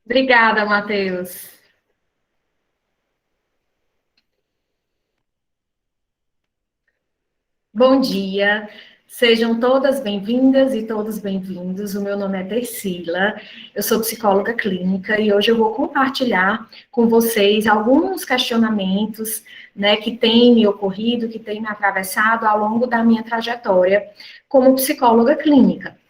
Obrigada, Matheus. Bom dia. Sejam todas bem-vindas e todos bem-vindos. O meu nome é Tarsila, eu sou psicóloga clínica e hoje eu vou compartilhar com vocês alguns questionamentos, né, que têm me ocorrido, que têm me atravessado ao longo da minha trajetória como psicóloga clínica.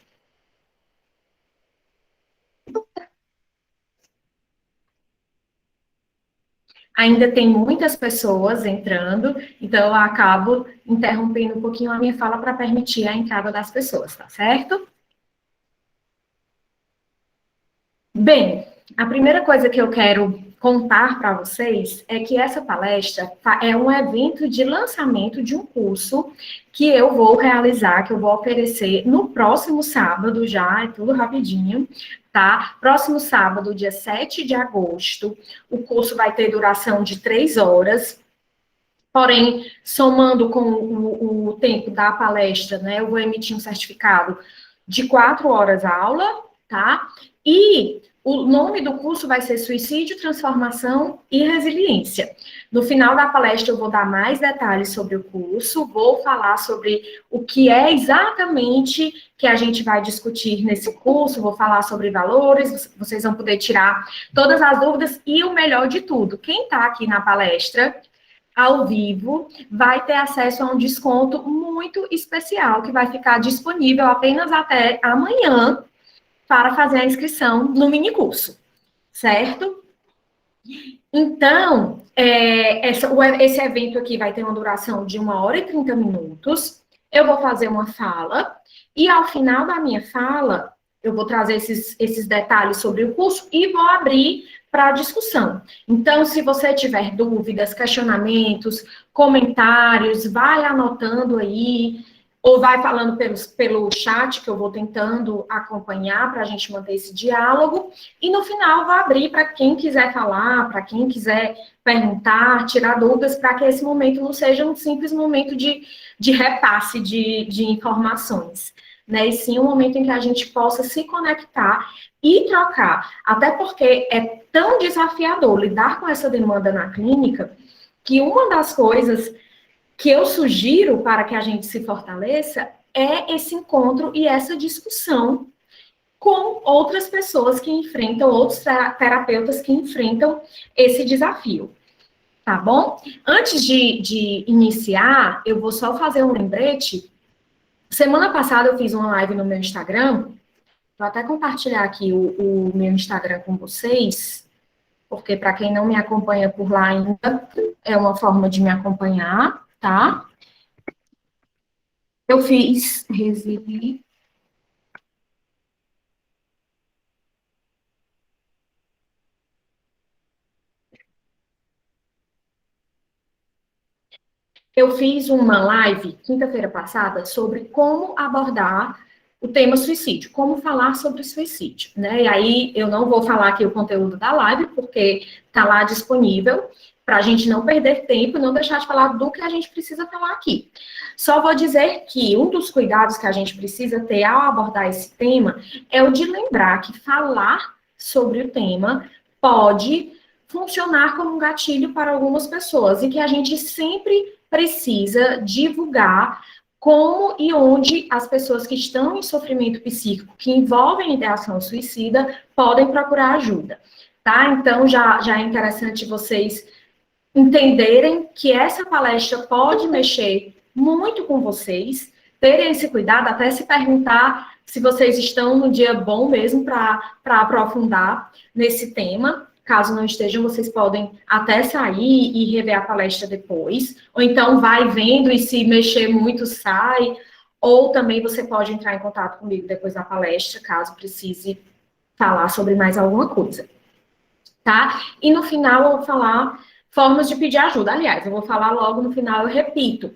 Ainda tem muitas pessoas entrando, então eu acabo interrompendo um pouquinho a minha fala para permitir a entrada das pessoas, tá certo? Bem, a primeira coisa que eu quero contar para vocês é que essa palestra é um evento de lançamento de um curso que eu vou realizar, que eu vou oferecer no próximo sábado, já, é tudo rapidinho, tá? Próximo sábado, dia 7 de agosto, o curso vai ter duração de 3 horas, porém, somando com o tempo da palestra, né, eu vou emitir um certificado de 4 horas aula, tá? E o nome do curso vai ser Suicídio, Transformação e Resiliência. No final da palestra, eu vou dar mais detalhes sobre o curso, vou falar sobre o que é exatamente que a gente vai discutir nesse curso, vou falar sobre valores, vocês vão poder tirar todas as dúvidas e o melhor de tudo, quem está aqui na palestra ao vivo, vai ter acesso a um desconto muito especial, que vai ficar disponível apenas até amanhã, para fazer a inscrição no minicurso, certo? Então, esse evento aqui vai ter uma duração de 1 hora e 30 minutos. Eu vou fazer uma fala, e ao final da minha fala, eu vou trazer esses detalhes sobre o curso e vou abrir para discussão. Então, se você tiver dúvidas, questionamentos, comentários, vai anotando aí, ou vai falando pelo chat, que eu vou tentando acompanhar para a gente manter esse diálogo, e no final vou abrir para quem quiser falar, para quem quiser perguntar, tirar dúvidas, para que esse momento não seja um simples momento de repasse de informações, né? E sim um momento em que a gente possa se conectar e trocar, até porque é tão desafiador lidar com essa demanda na clínica, que uma das coisas que eu sugiro para que a gente se fortaleça é esse encontro e essa discussão com outras pessoas que enfrentam, outros terapeutas que enfrentam esse desafio, tá bom? Antes de iniciar, eu vou só fazer um lembrete. Semana passada eu fiz uma live no meu Instagram, vou até compartilhar aqui o meu Instagram com vocês, porque para quem não me acompanha por lá ainda, é uma forma de me acompanhar, tá? Eu fiz resili. Eu fiz uma live quinta-feira passada sobre como abordar o tema suicídio, como falar sobre suicídio, né? E aí eu não vou falar aqui o conteúdo da live, porque está lá disponível, para a gente não perder tempo e não deixar de falar do que a gente precisa falar aqui. Só vou dizer que um dos cuidados que a gente precisa ter ao abordar esse tema é o de lembrar que falar sobre o tema pode funcionar como um gatilho para algumas pessoas e que a gente sempre precisa divulgar como e onde as pessoas que estão em sofrimento psíquico, que envolvem ideação suicida, podem procurar ajuda, tá? Então, já é interessante vocês entenderem que essa palestra pode mexer muito com vocês, terem esse cuidado, até se perguntar se vocês estão no dia bom mesmo para aprofundar nesse tema. Caso não estejam, vocês podem até sair e rever a palestra depois, ou então vai vendo e se mexer muito, sai, ou também você pode entrar em contato comigo depois da palestra, caso precise falar sobre mais alguma coisa, tá? E no final eu vou falar formas de pedir ajuda. Aliás, eu vou falar logo no final, eu repito.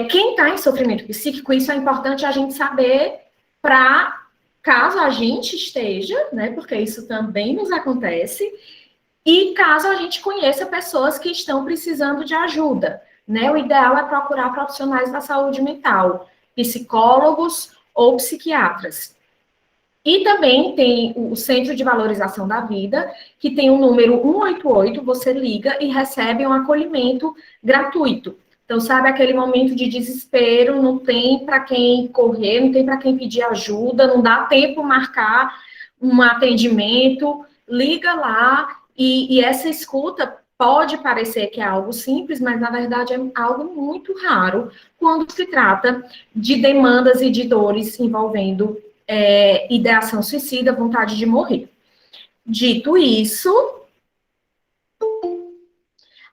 Quem está em sofrimento psíquico, isso é importante a gente saber para caso a gente esteja, né? Porque isso também nos acontece, e caso a gente conheça pessoas que estão precisando de ajuda, né? O ideal é procurar profissionais da saúde mental, psicólogos ou psiquiatras. E também tem o Centro de Valorização da Vida, que tem o número 188, você liga e recebe um acolhimento gratuito. Então, sabe aquele momento de desespero, não tem para quem correr, não tem para quem pedir ajuda, não dá tempo marcar um atendimento, liga lá e essa escuta pode parecer que é algo simples, mas na verdade é algo muito raro quando se trata de demandas e de dores envolvendo ideação suicida, vontade de morrer. Dito isso,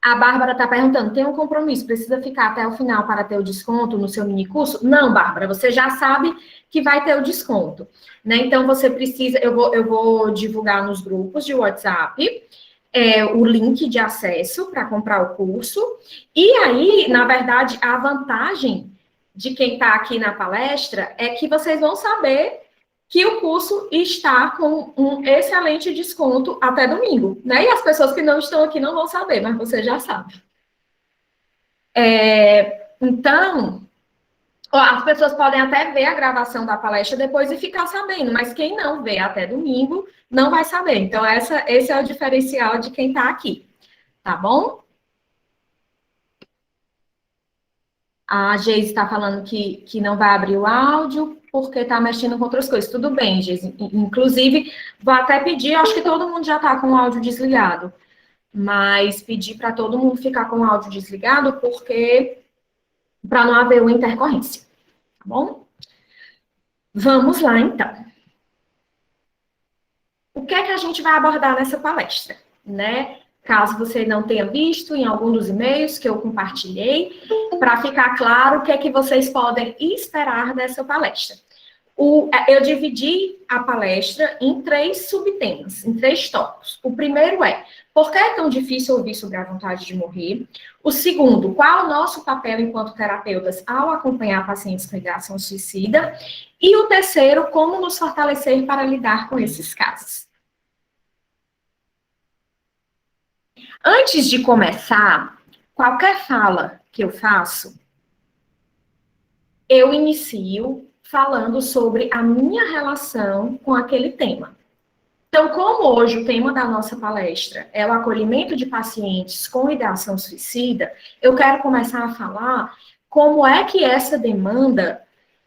a Bárbara está perguntando, tem um compromisso, precisa ficar até o final para ter o desconto no seu minicurso? Não, Bárbara, você já sabe que vai ter o desconto, né? Então, você precisa, eu vou divulgar nos grupos de WhatsApp, o link de acesso para comprar o curso, e aí, na verdade, a vantagem de quem está aqui na palestra é que vocês vão saber que o curso está com um excelente desconto até domingo, né? E as pessoas que não estão aqui não vão saber, mas você já sabe. Então, as pessoas podem até ver a gravação da palestra depois e ficar sabendo, mas quem não vê até domingo não vai saber. Então, esse é o diferencial de quem está aqui, tá bom? A Geise está falando que não vai abrir o áudio porque está mexendo com outras coisas. Tudo bem, Geise. Inclusive, vou até pedir, acho que todo mundo já está com o áudio desligado, mas pedir para todo mundo ficar com o áudio desligado porque para não haver uma intercorrência, tá bom? Vamos lá, então. O que é que a gente vai abordar nessa palestra, né? Caso você não tenha visto em algum dos e-mails que eu compartilhei, para ficar claro o que é que vocês podem esperar dessa palestra. Eu dividi a palestra em 3 subtemas, em 3 tópicos. O primeiro é, por que é tão difícil ouvir sobre a vontade de morrer? O segundo, qual é o nosso papel enquanto terapeutas ao acompanhar pacientes com ideação suicida? E o terceiro, como nos fortalecer para lidar com esses casos. Antes de começar, qualquer fala que eu faço, eu inicio falando sobre a minha relação com aquele tema. Então, como hoje o tema da nossa palestra é o acolhimento de pacientes com ideação suicida, eu quero começar a falar como é que essa demanda,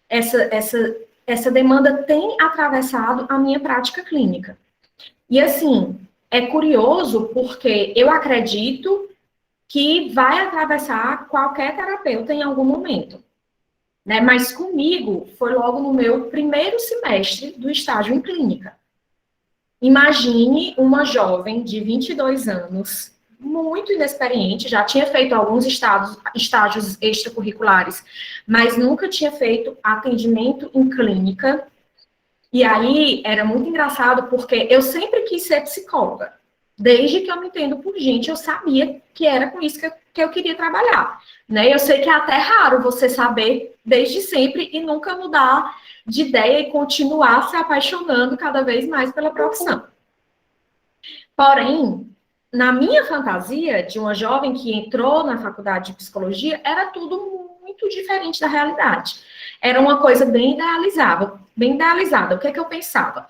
essa demanda tem atravessado a minha prática clínica. E assim, é curioso porque eu acredito que vai atravessar qualquer terapeuta em algum momento, né? Mas comigo foi logo no meu primeiro semestre do estágio em clínica. Imagine uma jovem de 22 anos, muito inexperiente, já tinha feito alguns estágios extracurriculares, mas nunca tinha feito atendimento em clínica. E aí, era muito engraçado, porque eu sempre quis ser psicóloga. Desde que eu me entendo por gente, eu sabia que era com isso que eu queria trabalhar, né? Eu sei que é até raro você saber desde sempre e nunca mudar de ideia e continuar se apaixonando cada vez mais pela profissão. Porém, na minha fantasia de uma jovem que entrou na faculdade de psicologia, era tudo muito diferente da realidade. Era uma coisa bem idealizada. O que é que eu pensava?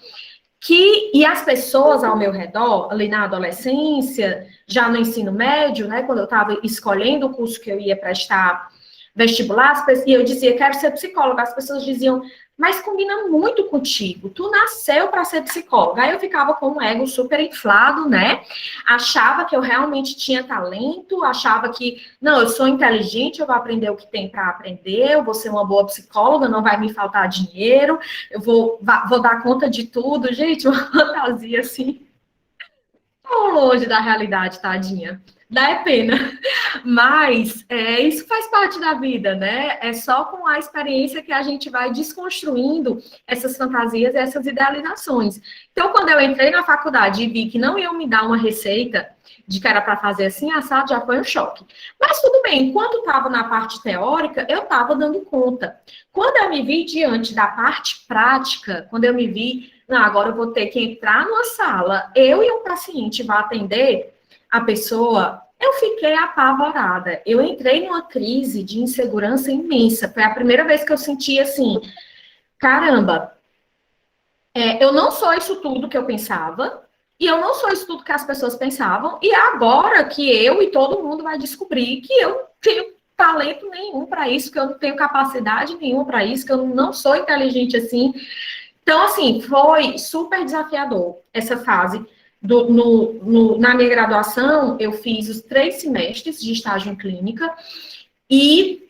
E as pessoas ao meu redor, ali na adolescência, já no ensino médio, né, quando eu estava escolhendo o curso que eu ia prestar vestibular, e eu dizia, quero ser psicóloga, as pessoas diziam, mas combina muito contigo, tu nasceu para ser psicóloga. Aí eu ficava com um ego super inflado, né? Achava que eu realmente tinha talento, achava que, não, eu sou inteligente, eu vou aprender o que tem para aprender, eu vou ser uma boa psicóloga, não vai me faltar dinheiro, eu vou dar conta de tudo. Gente, uma fantasia assim, tão longe da realidade, tadinha. Dá pena. Mas isso faz parte da vida, né? É só com a experiência que a gente vai desconstruindo essas fantasias, essas idealizações. Então, quando eu entrei na faculdade e vi que não iam me dar uma receita de que era para fazer assim, assado, já foi um choque. Mas tudo bem, enquanto estava na parte teórica, eu estava dando conta. Quando eu me vi diante da parte prática, quando eu me vi, não, agora eu vou ter que entrar numa sala, eu e um paciente vão atender a pessoa, eu fiquei apavorada. Eu entrei numa crise de insegurança imensa. Foi a primeira vez que eu senti assim, caramba, Eu não sou isso tudo que eu pensava, e eu não sou isso tudo que as pessoas pensavam, e é agora que eu e todo mundo vai descobrir que eu tenho talento nenhum para isso, que eu não tenho capacidade nenhuma para isso, que eu não sou inteligente assim. Então, assim, foi super desafiador essa fase. Na minha graduação, eu fiz os 3 semestres de estágio em clínica, e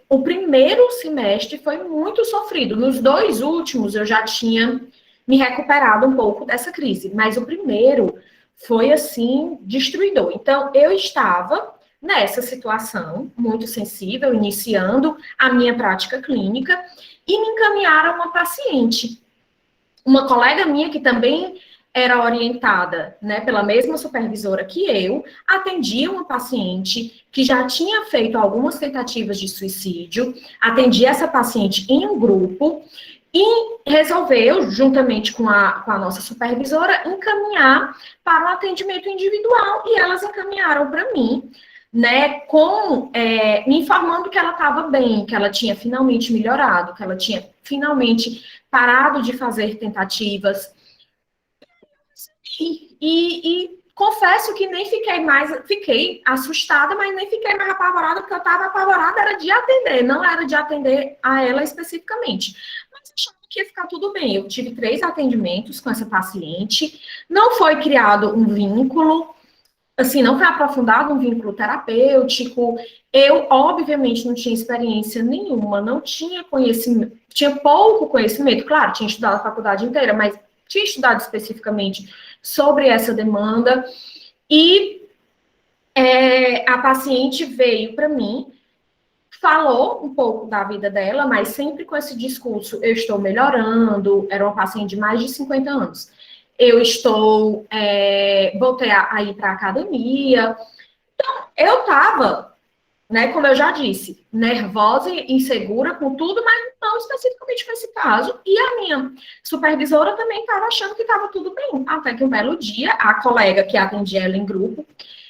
o primeiro semestre foi muito sofrido. Nos 2 últimos, eu já tinha me recuperado um pouco dessa crise, mas o primeiro foi, assim, destruidor. Então, eu estava nessa situação muito sensível, iniciando a minha prática clínica, e me encaminharam uma paciente. Uma colega minha que também era orientada, né, pela mesma supervisora que eu, atendia uma paciente que já tinha feito algumas tentativas de suicídio, atendia essa paciente em um grupo e resolveu, juntamente com a nossa supervisora, encaminhar para um atendimento individual, e elas encaminharam para mim, né, me informando que ela estava bem, que ela tinha finalmente melhorado, que ela tinha finalmente parado de fazer tentativas. E confesso que nem fiquei assustada, mas nem fiquei mais apavorada, porque eu estava apavorada, era de atender, não era de atender a ela especificamente. Mas achava que ia ficar tudo bem. Eu tive 3 atendimentos com essa paciente, não foi criado um vínculo, assim, não foi aprofundado um vínculo terapêutico. Eu, obviamente, não tinha experiência nenhuma, não tinha conhecimento, tinha pouco conhecimento, claro, tinha estudado a faculdade inteira, mas tinha estudado especificamente sobre essa demanda, e a paciente veio para mim, falou um pouco da vida dela, mas sempre com esse discurso: eu estou melhorando. Era uma paciente de mais de 50 anos. Eu voltei a ir para a academia. Então, eu estava, né, como eu já disse, nervosa e insegura com tudo, mas não especificamente com esse caso. E a minha supervisora também estava achando que estava tudo bem. Até que um belo dia, a colega que atendia ela em grupo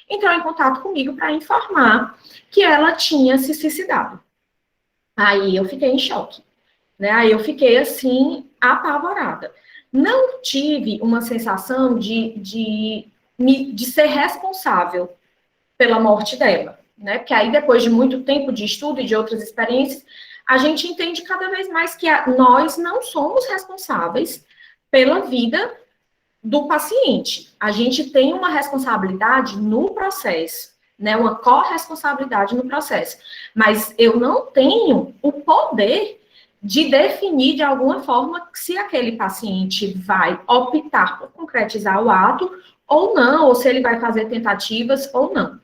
entrou em contato comigo para informar que ela tinha se suicidado. Aí eu fiquei em choque, né? Aí eu fiquei, assim, apavorada. Não tive uma sensação de ser responsável pela morte dela, né? Porque aí, depois de muito tempo de estudo e de outras experiências, a gente entende cada vez mais que nós não somos responsáveis pela vida do paciente. A gente tem uma responsabilidade no processo, né? Uma corresponsabilidade no processo. Mas eu não tenho o poder de definir de alguma forma se aquele paciente vai optar por concretizar o ato ou não, ou se ele vai fazer tentativas ou não.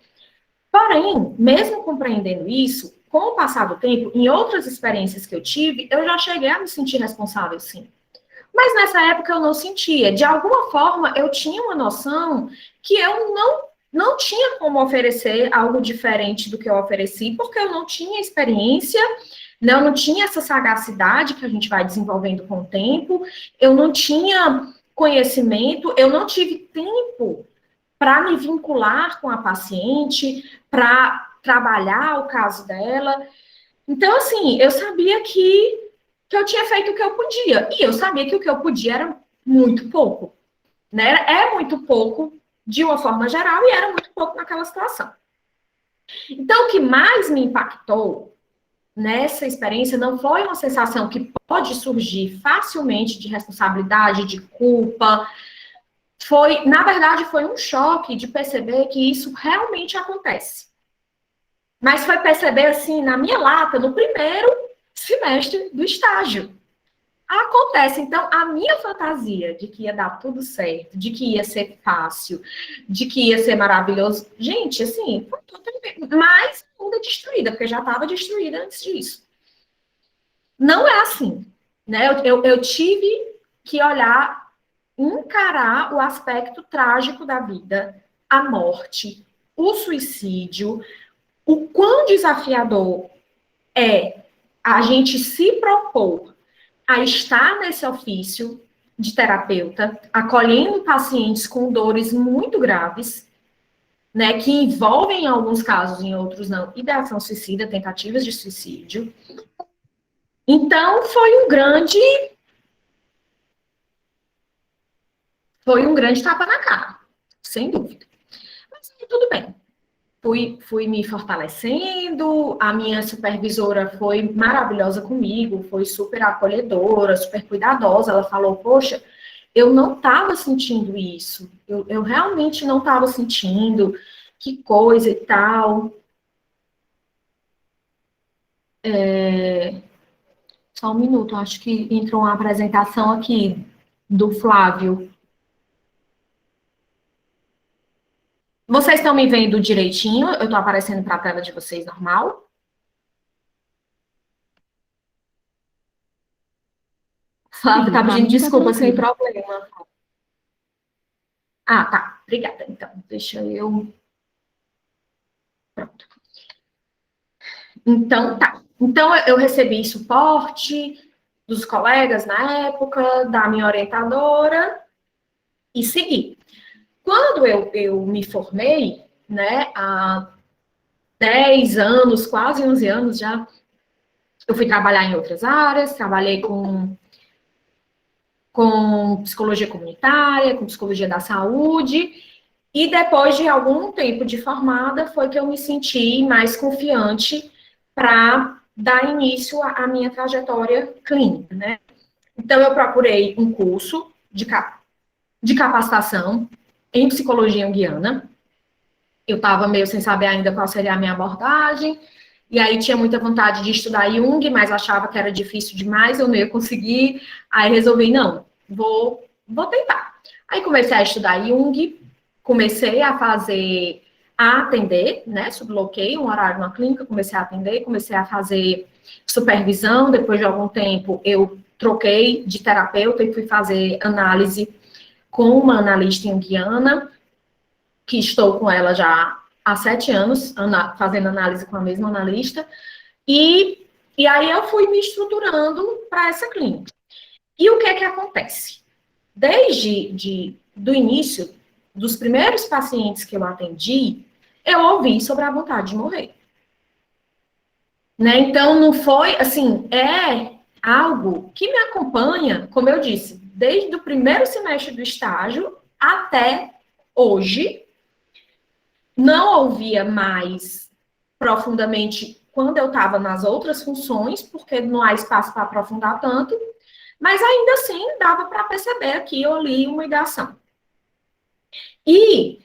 Porém, mesmo compreendendo isso, com o passar do tempo, em outras experiências que eu tive, eu já cheguei a me sentir responsável, sim. Mas nessa época eu não sentia. De alguma forma, eu tinha uma noção que eu não tinha como oferecer algo diferente do que eu ofereci, porque eu não tinha experiência, né? Eu não tinha essa sagacidade que a gente vai desenvolvendo com o tempo, eu não tinha conhecimento, eu não tive tempo para me vincular com a paciente, para trabalhar o caso dela. Então, assim, eu sabia que eu tinha feito o que eu podia. E eu sabia que o que eu podia era muito pouco, né? É muito pouco de uma forma geral, e era muito pouco naquela situação. Então, o que mais me impactou nessa experiência não foi uma sensação que pode surgir facilmente de responsabilidade, de culpa. Na verdade, foi um choque de perceber que isso realmente acontece. Mas foi perceber, assim, na minha lata, no primeiro semestre do estágio. Acontece. Então, a minha fantasia de que ia dar tudo certo, de que ia ser fácil, de que ia ser maravilhoso, gente, assim, foi totalmente mais ainda destruída, porque já estava destruída antes disso. Não é assim, né? Eu tive que encarar o aspecto trágico da vida, a morte, o suicídio, o quão desafiador é a gente se propor a estar nesse ofício de terapeuta, acolhendo pacientes com dores muito graves, né, que envolvem, em alguns casos, em outros não, ideação suicida, tentativas de suicídio. Então, foi um grande Foi um grande tapa na cara, sem dúvida. Mas tudo bem. Fui me fortalecendo, a minha supervisora foi maravilhosa comigo, foi super acolhedora, super cuidadosa. Ela falou, poxa, eu não estava sentindo isso, eu realmente não estava sentindo, que coisa e tal. Só um minuto, acho que entrou uma apresentação aqui do Flávio. Vocês estão me vendo direitinho? Eu estou aparecendo para a tela de vocês normal? Flávio está pedindo desculpa, sem problema. Ah, tá. Obrigada. Então, deixa eu. Pronto. Então, tá. Então, eu recebi suporte dos colegas na época, da minha orientadora, e segui. Quando eu me formei, né, há 10 anos, quase 11 anos já, eu fui trabalhar em outras áreas, trabalhei com psicologia comunitária, com psicologia da saúde, e depois de algum tempo de formada, foi que eu me senti mais confiante para dar início à minha trajetória clínica, né? Então, eu procurei um curso de capacitação em psicologia junguiana. Eu estava meio sem saber ainda qual seria a minha abordagem, e aí tinha muita vontade de estudar Jung, mas achava que era difícil demais, eu não ia conseguir. Aí resolvi, não, vou tentar. Aí comecei a estudar Jung, comecei a atender, né, subloquei um horário na clínica, comecei a atender, comecei a fazer supervisão, depois de algum tempo eu troquei de terapeuta e fui fazer análise com uma analista junguiana, que estou com ela já há 7 anos, fazendo análise com a mesma analista, e aí eu fui me estruturando para essa clínica. E o que é que acontece? Desde do início, dos primeiros pacientes que eu atendi, eu ouvi sobre a vontade de morrer. Né? Então, não foi, assim, é algo que me acompanha, como eu disse, desde o primeiro semestre do estágio até hoje. Não ouvia mais profundamente quando eu estava nas outras funções, porque não há espaço para aprofundar tanto, mas ainda assim dava para perceber aqui ou ali uma ligação. E,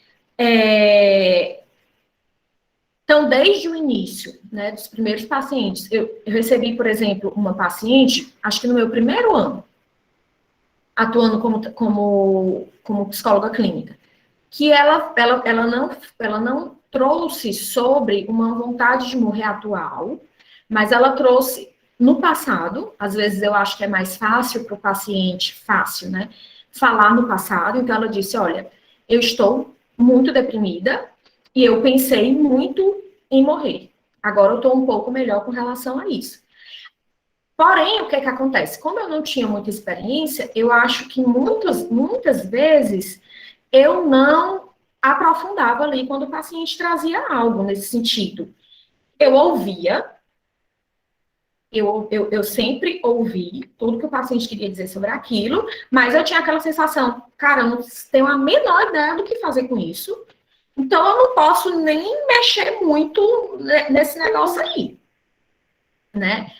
então, desde o início, né, dos primeiros pacientes, eu recebi, por exemplo, uma paciente, acho que no meu primeiro ano, atuando como psicóloga clínica, que ela não trouxe sobre uma vontade de morrer atual, mas ela trouxe no passado. Às vezes eu acho que é mais fácil para o paciente, fácil, né? Falar no passado. Então ela disse: olha, eu estou muito deprimida e eu pensei muito em morrer. Agora eu estou um pouco melhor com relação a isso. Porém, o que acontece? Como eu não tinha muita experiência, eu acho que muitas vezes eu não aprofundava ali quando o paciente trazia algo nesse sentido. Eu ouvia, eu sempre ouvi tudo que o paciente queria dizer sobre aquilo, mas eu tinha aquela sensação, cara, eu não tenho a menor ideia do que fazer com isso, então eu não posso nem mexer muito nesse negócio aí, né?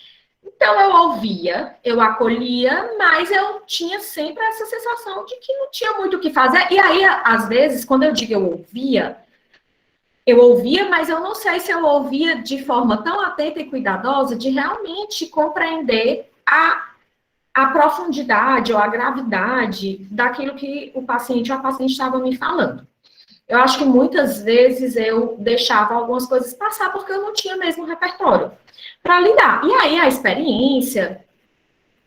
Então eu ouvia, eu acolhia, mas eu tinha sempre essa sensação de que não tinha muito o que fazer. E aí, às vezes, quando eu digo eu ouvia, mas eu não sei se eu ouvia de forma tão atenta e cuidadosa de realmente compreender a profundidade ou a gravidade daquilo que o paciente ou a paciente estava me falando. Eu acho que muitas vezes eu deixava algumas coisas passar porque eu não tinha mesmo repertório para lidar. E aí a experiência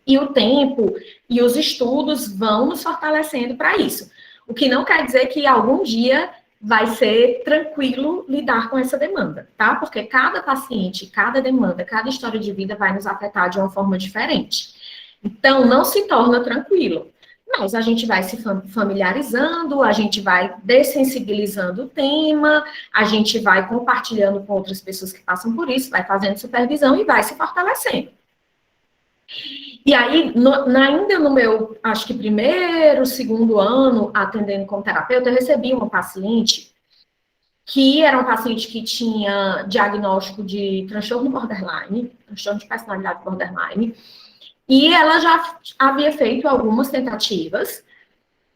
e o tempo e os estudos vão nos fortalecendo para isso. O que não quer dizer que algum dia vai ser tranquilo lidar com essa demanda, tá? Porque cada paciente, cada demanda, cada história de vida vai nos afetar de uma forma diferente. Então, não se torna tranquilo. Mas a gente vai se familiarizando, a gente vai dessensibilizando o tema, a gente vai compartilhando com outras pessoas que passam por isso, vai fazendo supervisão e vai se fortalecendo. E aí, ainda no meu, acho que primeiro, segundo ano, atendendo como terapeuta, eu recebi uma paciente que era um paciente que tinha diagnóstico de transtorno borderline, transtorno de personalidade borderline, e ela já havia feito algumas tentativas,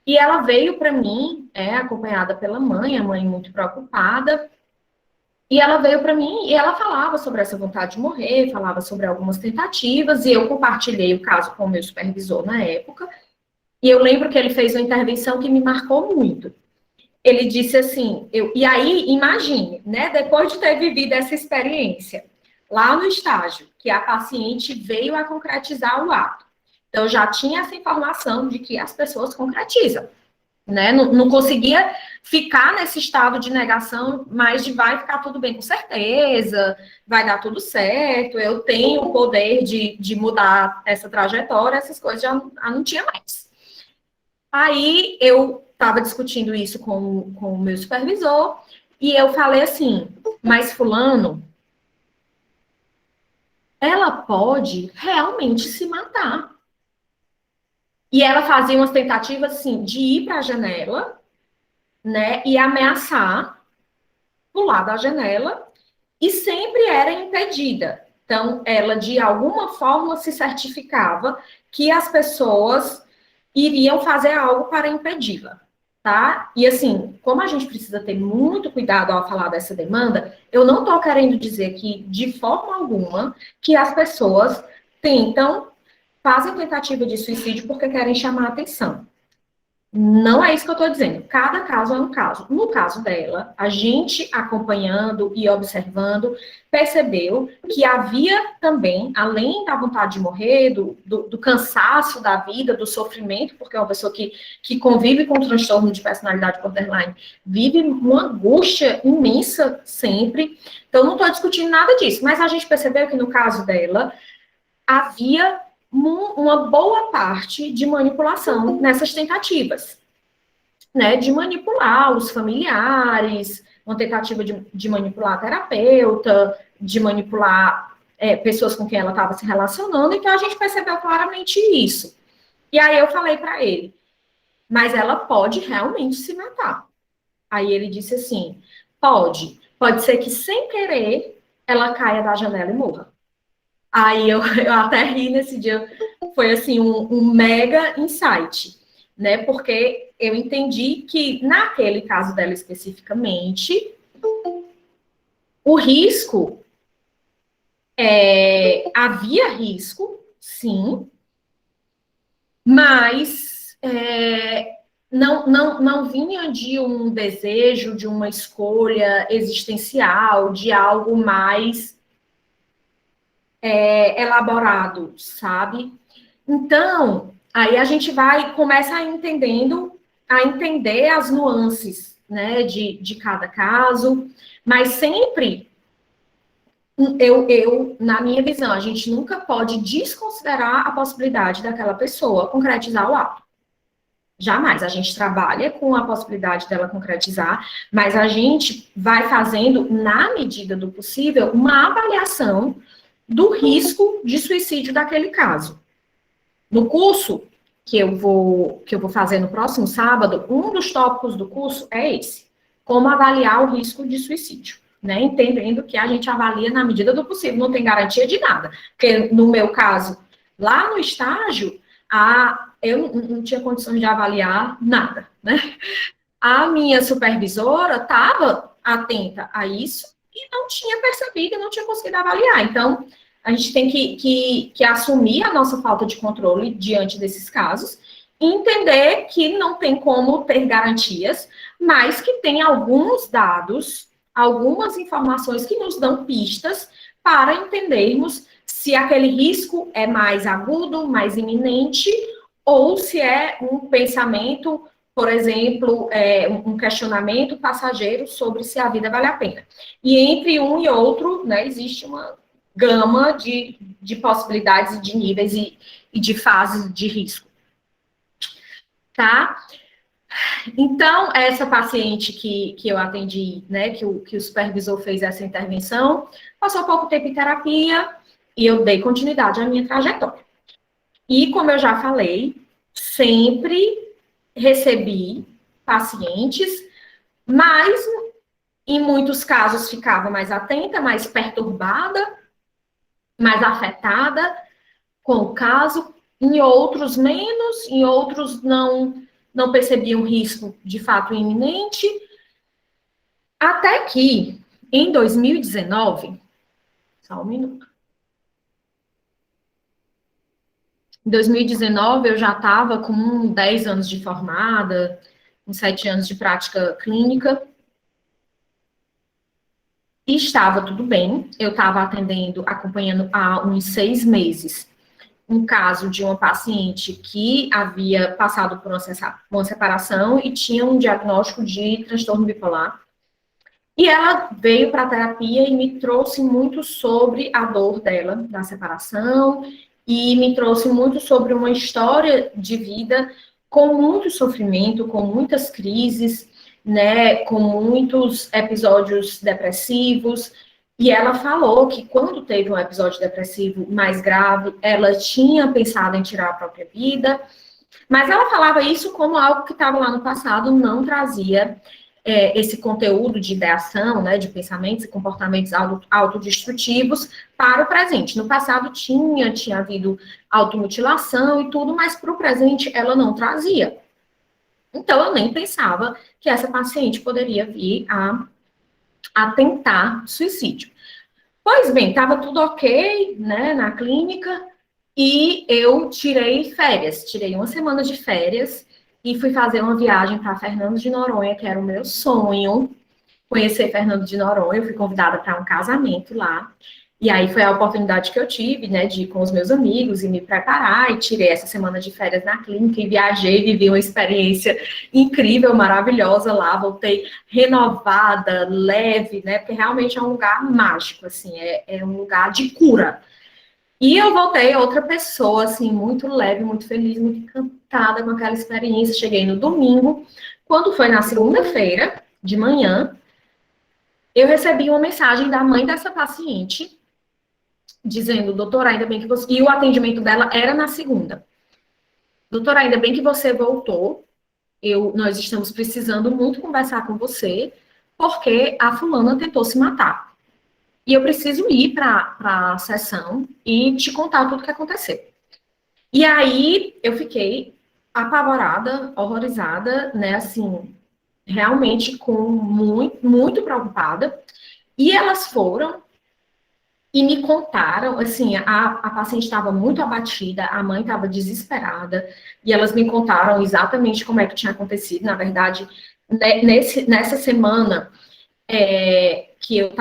e ela veio para mim, acompanhada pela mãe, a mãe muito preocupada, e ela veio para mim e ela falava sobre essa vontade de morrer, falava sobre algumas tentativas, e eu compartilhei o caso com o meu supervisor na época, e eu lembro que ele fez uma intervenção que me marcou muito. Ele disse assim, e aí, imagine, né, depois de ter vivido essa experiência, lá no estágio, que a paciente veio a concretizar o ato. Então, eu já tinha essa informação de que as pessoas concretizam, né? Não conseguia ficar nesse estado de negação, mas de vai ficar tudo bem, com certeza, vai dar tudo certo, eu tenho o poder de mudar essa trajetória, essas coisas já não tinha mais. Aí eu estava discutindo isso com o meu supervisor, e eu falei assim, mas fulano, ela pode realmente se matar. E ela fazia umas tentativas, assim, de ir para a janela, né, e ameaçar pular da janela, e sempre era impedida. Então, ela, de alguma forma, se certificava que as pessoas iriam fazer algo para impedi-la, tá? E assim, como a gente precisa ter muito cuidado ao falar dessa demanda, eu não estou querendo dizer aqui, de forma alguma, que as pessoas fazem tentativa de suicídio porque querem chamar a atenção. Não é isso que eu estou dizendo. Cada caso é um caso. No caso dela, a gente acompanhando e observando, percebeu que havia também, além da vontade de morrer, do cansaço da vida, do sofrimento, porque é uma pessoa que convive com transtorno de personalidade borderline, vive uma angústia imensa sempre. Então, não estou discutindo nada disso, mas a gente percebeu que no caso dela, havia uma boa parte de manipulação nessas tentativas, né, de manipular os familiares, uma tentativa de manipular a terapeuta, de manipular pessoas com quem ela estava se relacionando, então a gente percebeu claramente isso. E aí eu falei para ele, mas ela pode realmente se matar. Aí ele disse assim, pode ser que sem querer ela caia da janela e morra. Aí eu até ri nesse dia, foi assim, um mega insight, né? Porque eu entendi que naquele caso dela especificamente, o risco, havia risco, sim, mas não vinha de um desejo, de uma escolha existencial, de algo mais elaborado, sabe? Então, aí a gente começa a entender as nuances, né, de cada caso, mas sempre, na minha visão, a gente nunca pode desconsiderar a possibilidade daquela pessoa concretizar o ato. Jamais. A gente trabalha com a possibilidade dela concretizar, mas a gente vai fazendo, na medida do possível, uma avaliação do risco de suicídio daquele caso. No curso que eu vou fazer no próximo sábado, um dos tópicos do curso é esse: como avaliar o risco de suicídio, né? Entendendo que a gente avalia na medida do possível, não tem garantia de nada. Porque no meu caso, lá no estágio, eu não tinha condições de avaliar nada, né? A minha supervisora estava atenta a isso e não tinha percebido, não tinha conseguido avaliar. Então, a gente tem que assumir a nossa falta de controle diante desses casos e entender que não tem como ter garantias, mas que tem alguns dados, algumas informações que nos dão pistas para entendermos se aquele risco é mais agudo, mais iminente, ou se é um pensamento, por exemplo, um questionamento passageiro sobre se a vida vale a pena. E entre um e outro, né, existe uma gama de possibilidades, de níveis e de fases de risco. Tá? Então, essa paciente que eu atendi, né, que o supervisor fez essa intervenção, passou pouco tempo em terapia e eu dei continuidade à minha trajetória. E, como eu já falei, sempre recebi pacientes, mas em muitos casos ficava mais atenta, mais perturbada, mais afetada com o caso, em outros menos, em outros não percebiam risco de fato iminente, até que em 2019, só um minuto. Em 2019 eu já estava com 10 anos de formada, com 7 anos de prática clínica, e estava tudo bem. Eu estava atendendo, acompanhando há uns 6 meses um caso de uma paciente que havia passado por uma separação e tinha um diagnóstico de transtorno bipolar. E ela veio para a terapia e me trouxe muito sobre a dor dela, da separação, e me trouxe muito sobre uma história de vida com muito sofrimento, com muitas crises, né, com muitos episódios depressivos. E ela falou que quando teve um episódio depressivo mais grave, ela tinha pensado em tirar a própria vida, mas ela falava isso como algo que estava lá no passado, não trazia esse conteúdo de ideação, né, de pensamentos e comportamentos autodestrutivos para o presente. No passado tinha havido automutilação e tudo, mas para o presente ela não trazia. Então, eu nem pensava que essa paciente poderia vir a tentar suicídio. Pois bem, estava tudo ok, né, na clínica, e eu tirei férias, tirei uma semana de férias, e fui fazer uma viagem para Fernando de Noronha, que era o meu sonho, conhecer Fernando de Noronha. Eu fui convidada para um casamento lá, e aí foi a oportunidade que eu tive, né, de ir com os meus amigos e me preparar, e tirei essa semana de férias na clínica, e viajei, vivi uma experiência incrível, maravilhosa lá, voltei renovada, leve, né, porque realmente é um lugar mágico, assim, é um lugar de cura. E eu voltei outra pessoa, assim, muito leve, muito feliz, muito encantada com aquela experiência. Cheguei no domingo. Quando foi na segunda-feira, de manhã, eu recebi uma mensagem da mãe dessa paciente, dizendo, doutora, ainda bem que você... E o atendimento dela era na segunda. Doutora, ainda bem que você voltou. Nós estamos precisando muito conversar com você, porque a fulana tentou se matar. E eu preciso ir para a sessão e te contar tudo o que aconteceu. E aí eu fiquei apavorada, horrorizada, né, assim, realmente muito preocupada. E elas foram e me contaram, assim, a paciente estava muito abatida, a mãe estava desesperada, e elas me contaram exatamente como é que tinha acontecido. Na verdade, nessa semana que eu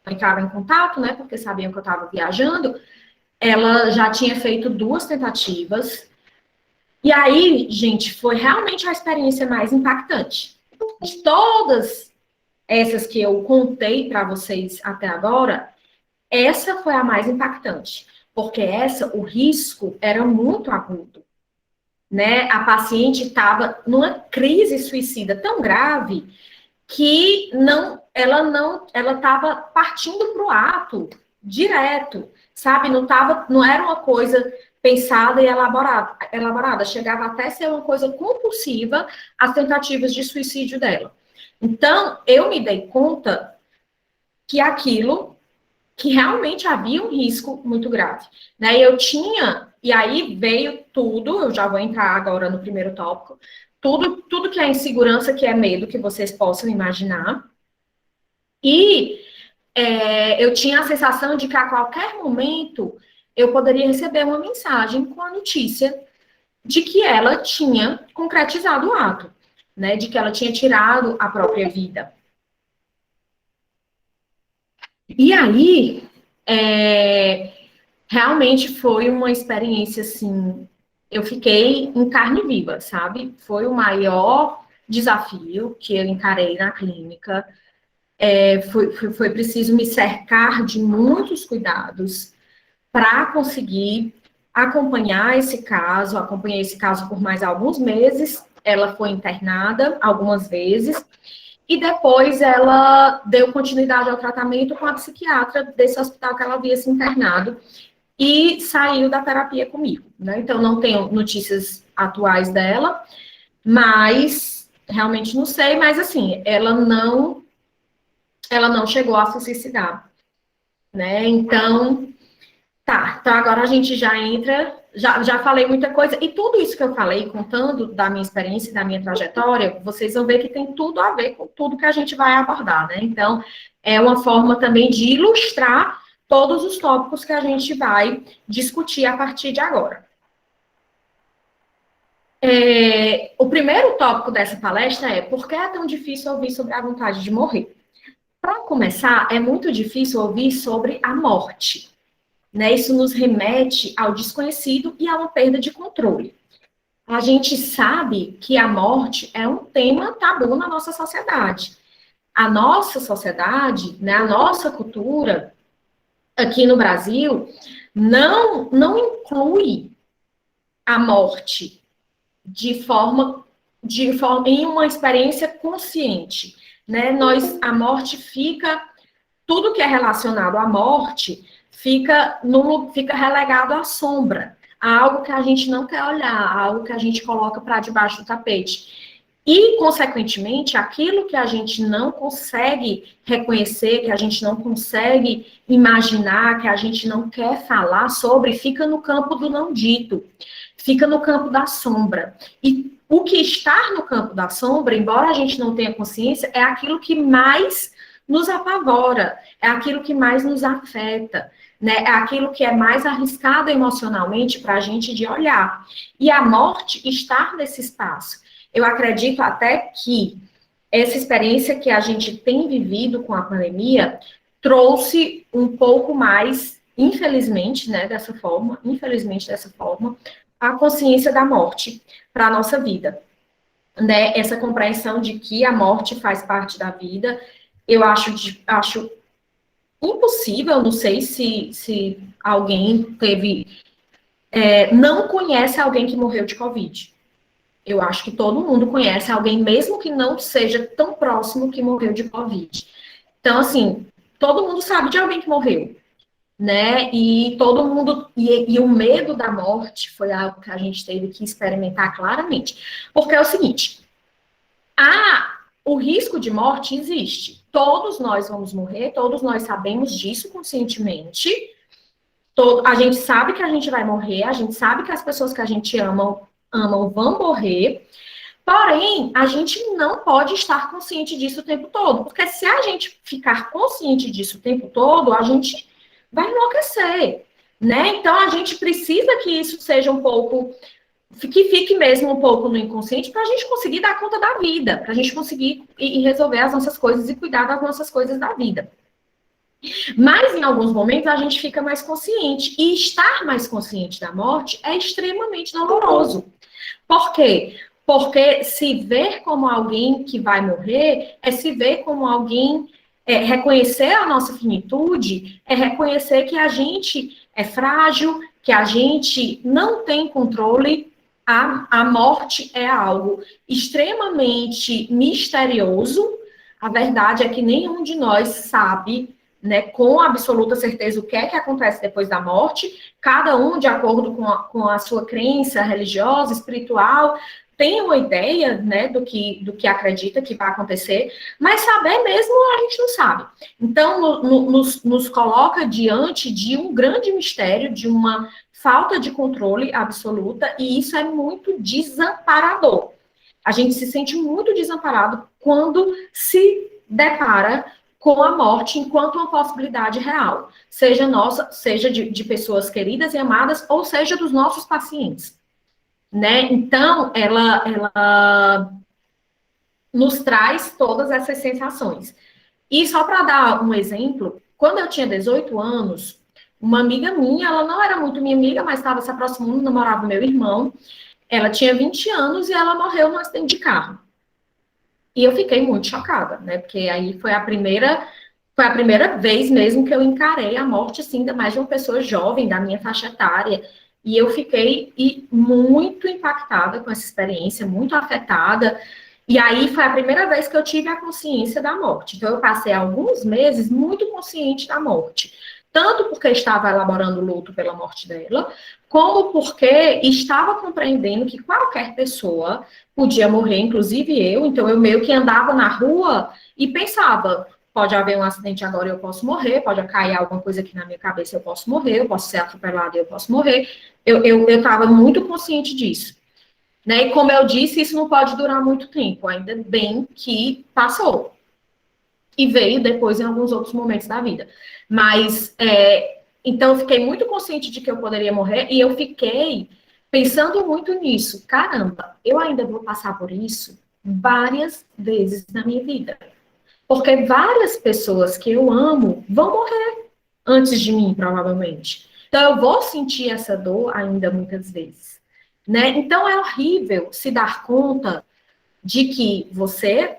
entrava em contato, né, porque sabiam que eu estava viajando, ela já tinha feito 2 tentativas. E aí, gente, foi realmente a experiência mais impactante. De todas essas que eu contei para vocês até agora, essa foi a mais impactante, porque o risco era muito agudo, né? A paciente estava numa crise suicida tão grave que ela estava partindo para o ato direto, sabe? Não era uma coisa pensada e elaborada, chegava até a ser uma coisa compulsiva as tentativas de suicídio dela. Então, eu me dei conta que que realmente havia um risco muito grave, né? E aí veio tudo, eu já vou entrar agora no primeiro tópico, tudo que é insegurança, que é medo, que vocês possam imaginar. E eu tinha a sensação de que a qualquer momento eu poderia receber uma mensagem com a notícia de que ela tinha concretizado o ato, né? De que ela tinha tirado a própria vida. E aí, realmente foi uma experiência, assim, eu fiquei em carne viva, sabe? Foi o maior desafio que eu encarei na clínica. Foi preciso me cercar de muitos cuidados para conseguir acompanhar esse caso. Acompanhei esse caso por mais alguns meses. Ela foi internada algumas vezes. E depois ela deu continuidade ao tratamento com a psiquiatra desse hospital que ela havia se internado. e saiu da terapia comigo, né? Então, não tenho notícias atuais dela, mas realmente não sei, mas assim, ela não chegou a se suicidar, né? Então, tá, então agora a gente já entra, já falei muita coisa, e tudo isso que eu falei, contando da minha experiência e da minha trajetória, vocês vão ver que tem tudo a ver com tudo que a gente vai abordar, né? Então, é uma forma também de ilustrar todos os tópicos que a gente vai discutir a partir de agora. O primeiro tópico dessa palestra é por que é tão difícil ouvir sobre a vontade de morrer? Para começar, é muito difícil ouvir sobre a morte, né? Isso nos remete ao desconhecido e a uma perda de controle. A gente sabe que a morte é um tema tabu na nossa sociedade. A nossa sociedade, né, a nossa cultura, aqui no Brasil, não inclui a morte de forma em uma experiência consciente, né? A morte fica, tudo que é relacionado à morte fica relegado à sombra, a algo que a gente não quer olhar, a algo que a gente coloca para debaixo do tapete. E, consequentemente, aquilo que a gente não consegue reconhecer, que a gente não consegue imaginar, que a gente não quer falar sobre, fica no campo do não dito, fica no campo da sombra. E o que está no campo da sombra, embora a gente não tenha consciência, é aquilo que mais nos apavora, é aquilo que mais nos afeta, né? É aquilo que é mais arriscado emocionalmente para a gente de olhar. E a morte está nesse espaço. Eu acredito até que essa experiência que a gente tem vivido com a pandemia trouxe um pouco mais, infelizmente, né, dessa forma, a consciência da morte para a nossa vida, né? Essa compreensão de que a morte faz parte da vida, eu acho impossível, não sei se alguém não conhece alguém que morreu de Covid. Eu acho que todo mundo conhece alguém, mesmo que não seja tão próximo, que morreu de Covid. Então, assim, todo mundo sabe de alguém que morreu, né? E todo mundo. E o medo da morte foi algo que a gente teve que experimentar claramente. Porque é o seguinte: o risco de morte existe. Todos nós vamos morrer, todos nós sabemos disso conscientemente. A gente sabe que a gente vai morrer, a gente sabe que as pessoas que a gente amam vão morrer. Porém, a gente não pode estar consciente disso o tempo todo, porque se a gente ficar consciente disso o tempo todo, a gente vai enlouquecer, né? Então, a gente precisa que isso seja um pouco, que fique mesmo um pouco no inconsciente, para a gente conseguir dar conta da vida, para a gente conseguir e resolver as nossas coisas e cuidar das nossas coisas da vida. Mas, em alguns momentos, a gente fica mais consciente, e estar mais consciente da morte é extremamente doloroso. Por quê? Porque se ver como alguém que vai morrer é se ver como alguém, reconhecer a nossa finitude, é reconhecer que a gente é frágil, que a gente não tem controle. A morte é algo extremamente misterioso. A verdade é que nenhum de nós sabe, né, com absoluta certeza o que é que acontece depois da morte. Cada um, de acordo com a sua crença religiosa, espiritual, tem uma ideia, né, do que acredita que vai acontecer, mas saber mesmo a gente não sabe. Então, nos coloca diante de um grande mistério, de uma falta de controle absoluta, e isso é muito desamparador. A gente se sente muito desamparado quando se depara com a morte enquanto uma possibilidade real, seja nossa, seja de pessoas queridas e amadas, ou seja dos nossos pacientes, né? Então, ela nos traz todas essas sensações. E só para dar um exemplo, quando eu tinha 18 anos, uma amiga minha, ela não era muito minha amiga, mas estava se aproximando, namorava meu irmão, ela tinha 20 anos e ela morreu num acidente de carro. E eu fiquei muito chocada, né? Porque aí foi a primeira vez mesmo que eu encarei a morte, assim, ainda mais de uma pessoa jovem, da minha faixa etária. E eu fiquei muito impactada com essa experiência, muito afetada. E aí foi a primeira vez que eu tive a consciência da morte. Então, eu passei alguns meses muito consciente da morte. tanto porque estava elaborando o luto pela morte dela, como porque estava compreendendo que qualquer pessoa podia morrer, inclusive eu. Então, eu meio que andava na rua e pensava, pode haver um acidente agora e eu posso morrer, pode cair alguma coisa aqui na minha cabeça, eu posso morrer, eu posso ser atropelada e eu posso morrer. Eu estava muito consciente disso. Né? E como eu disse, isso não pode durar muito tempo, ainda bem que passou. E veio depois em alguns outros momentos da vida. Mas, então, eu fiquei muito consciente de que eu poderia morrer e eu fiquei pensando muito nisso. Caramba, eu ainda vou passar por isso várias vezes na minha vida. Porque várias pessoas que eu amo vão morrer antes de mim, provavelmente. Então, eu vou sentir essa dor ainda muitas vezes. Né? Então, é horrível se dar conta de que você,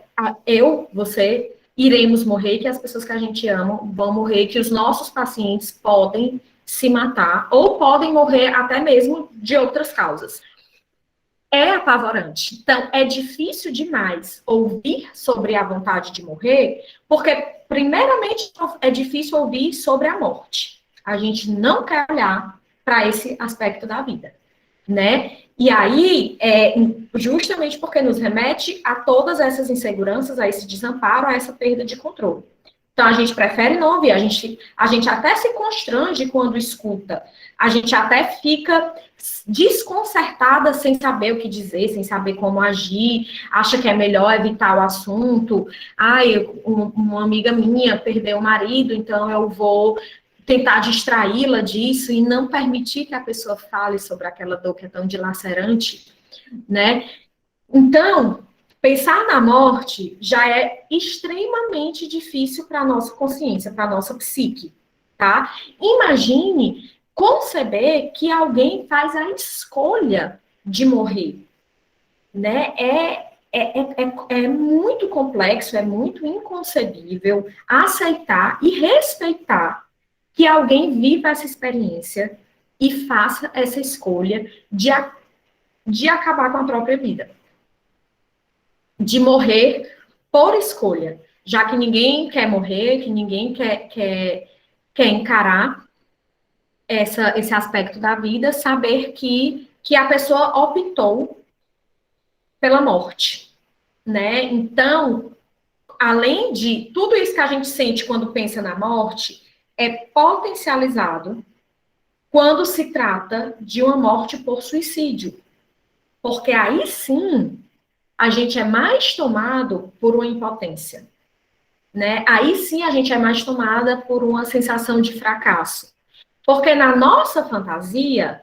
iremos morrer, que as pessoas que a gente ama vão morrer, que os nossos pacientes podem se matar, ou podem morrer até mesmo de outras causas. É apavorante. Então, é difícil demais ouvir sobre a vontade de morrer, porque, primeiramente, é difícil ouvir sobre a morte. A gente não quer olhar para esse aspecto da vida, né? E aí, justamente porque nos remete a todas essas inseguranças, a esse desamparo, a essa perda de controle. Então, a gente prefere não ouvir, a gente até se constrange quando escuta, a gente até fica desconcertada sem saber o que dizer, sem saber como agir, acha que é melhor evitar o assunto. Uma amiga minha perdeu o marido, então eu vou tentar distraí-la disso e não permitir que a pessoa fale sobre aquela dor que é tão dilacerante, né? Então, pensar na morte já é extremamente difícil para a nossa consciência, para a nossa psique, tá? Imagine conceber que alguém faz a escolha de morrer, né? É muito complexo, é muito inconcebível aceitar e respeitar que alguém viva essa experiência e faça essa escolha de acabar com a própria vida. De morrer por escolha, já que ninguém quer morrer, que ninguém quer encarar esse aspecto da vida, saber que a pessoa optou pela morte, né? Então, além de tudo isso que a gente sente quando pensa na morte, é potencializado quando se trata de uma morte por suicídio. Porque aí sim, a gente é mais tomado por uma impotência, né? Aí sim a gente é mais tomada por uma sensação de fracasso. Porque na nossa fantasia,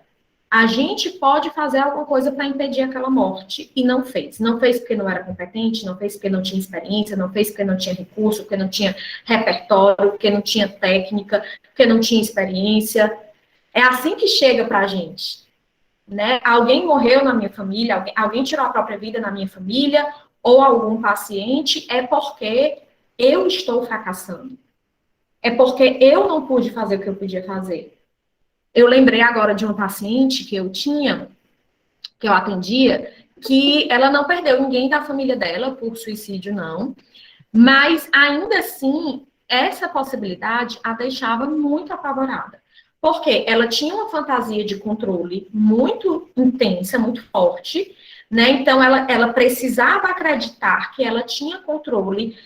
a gente pode fazer alguma coisa para impedir aquela morte e não fez. Não fez porque não era competente, não fez porque não tinha experiência, não fez porque não tinha recurso, porque não tinha repertório, porque não tinha técnica, porque não tinha experiência. É assim que chega para a gente, né? Alguém morreu na minha família, alguém tirou a própria vida na minha família, ou algum paciente, é porque eu estou fracassando. É porque eu não pude fazer o que eu podia fazer. Eu lembrei agora de uma paciente que eu tinha, que eu atendia, que ela não perdeu ninguém da família dela por suicídio, não. Mas, ainda assim, essa possibilidade a deixava muito apavorada. Porque ela tinha uma fantasia de controle muito intensa, muito forte, né? Então, ela precisava acreditar que ela tinha controle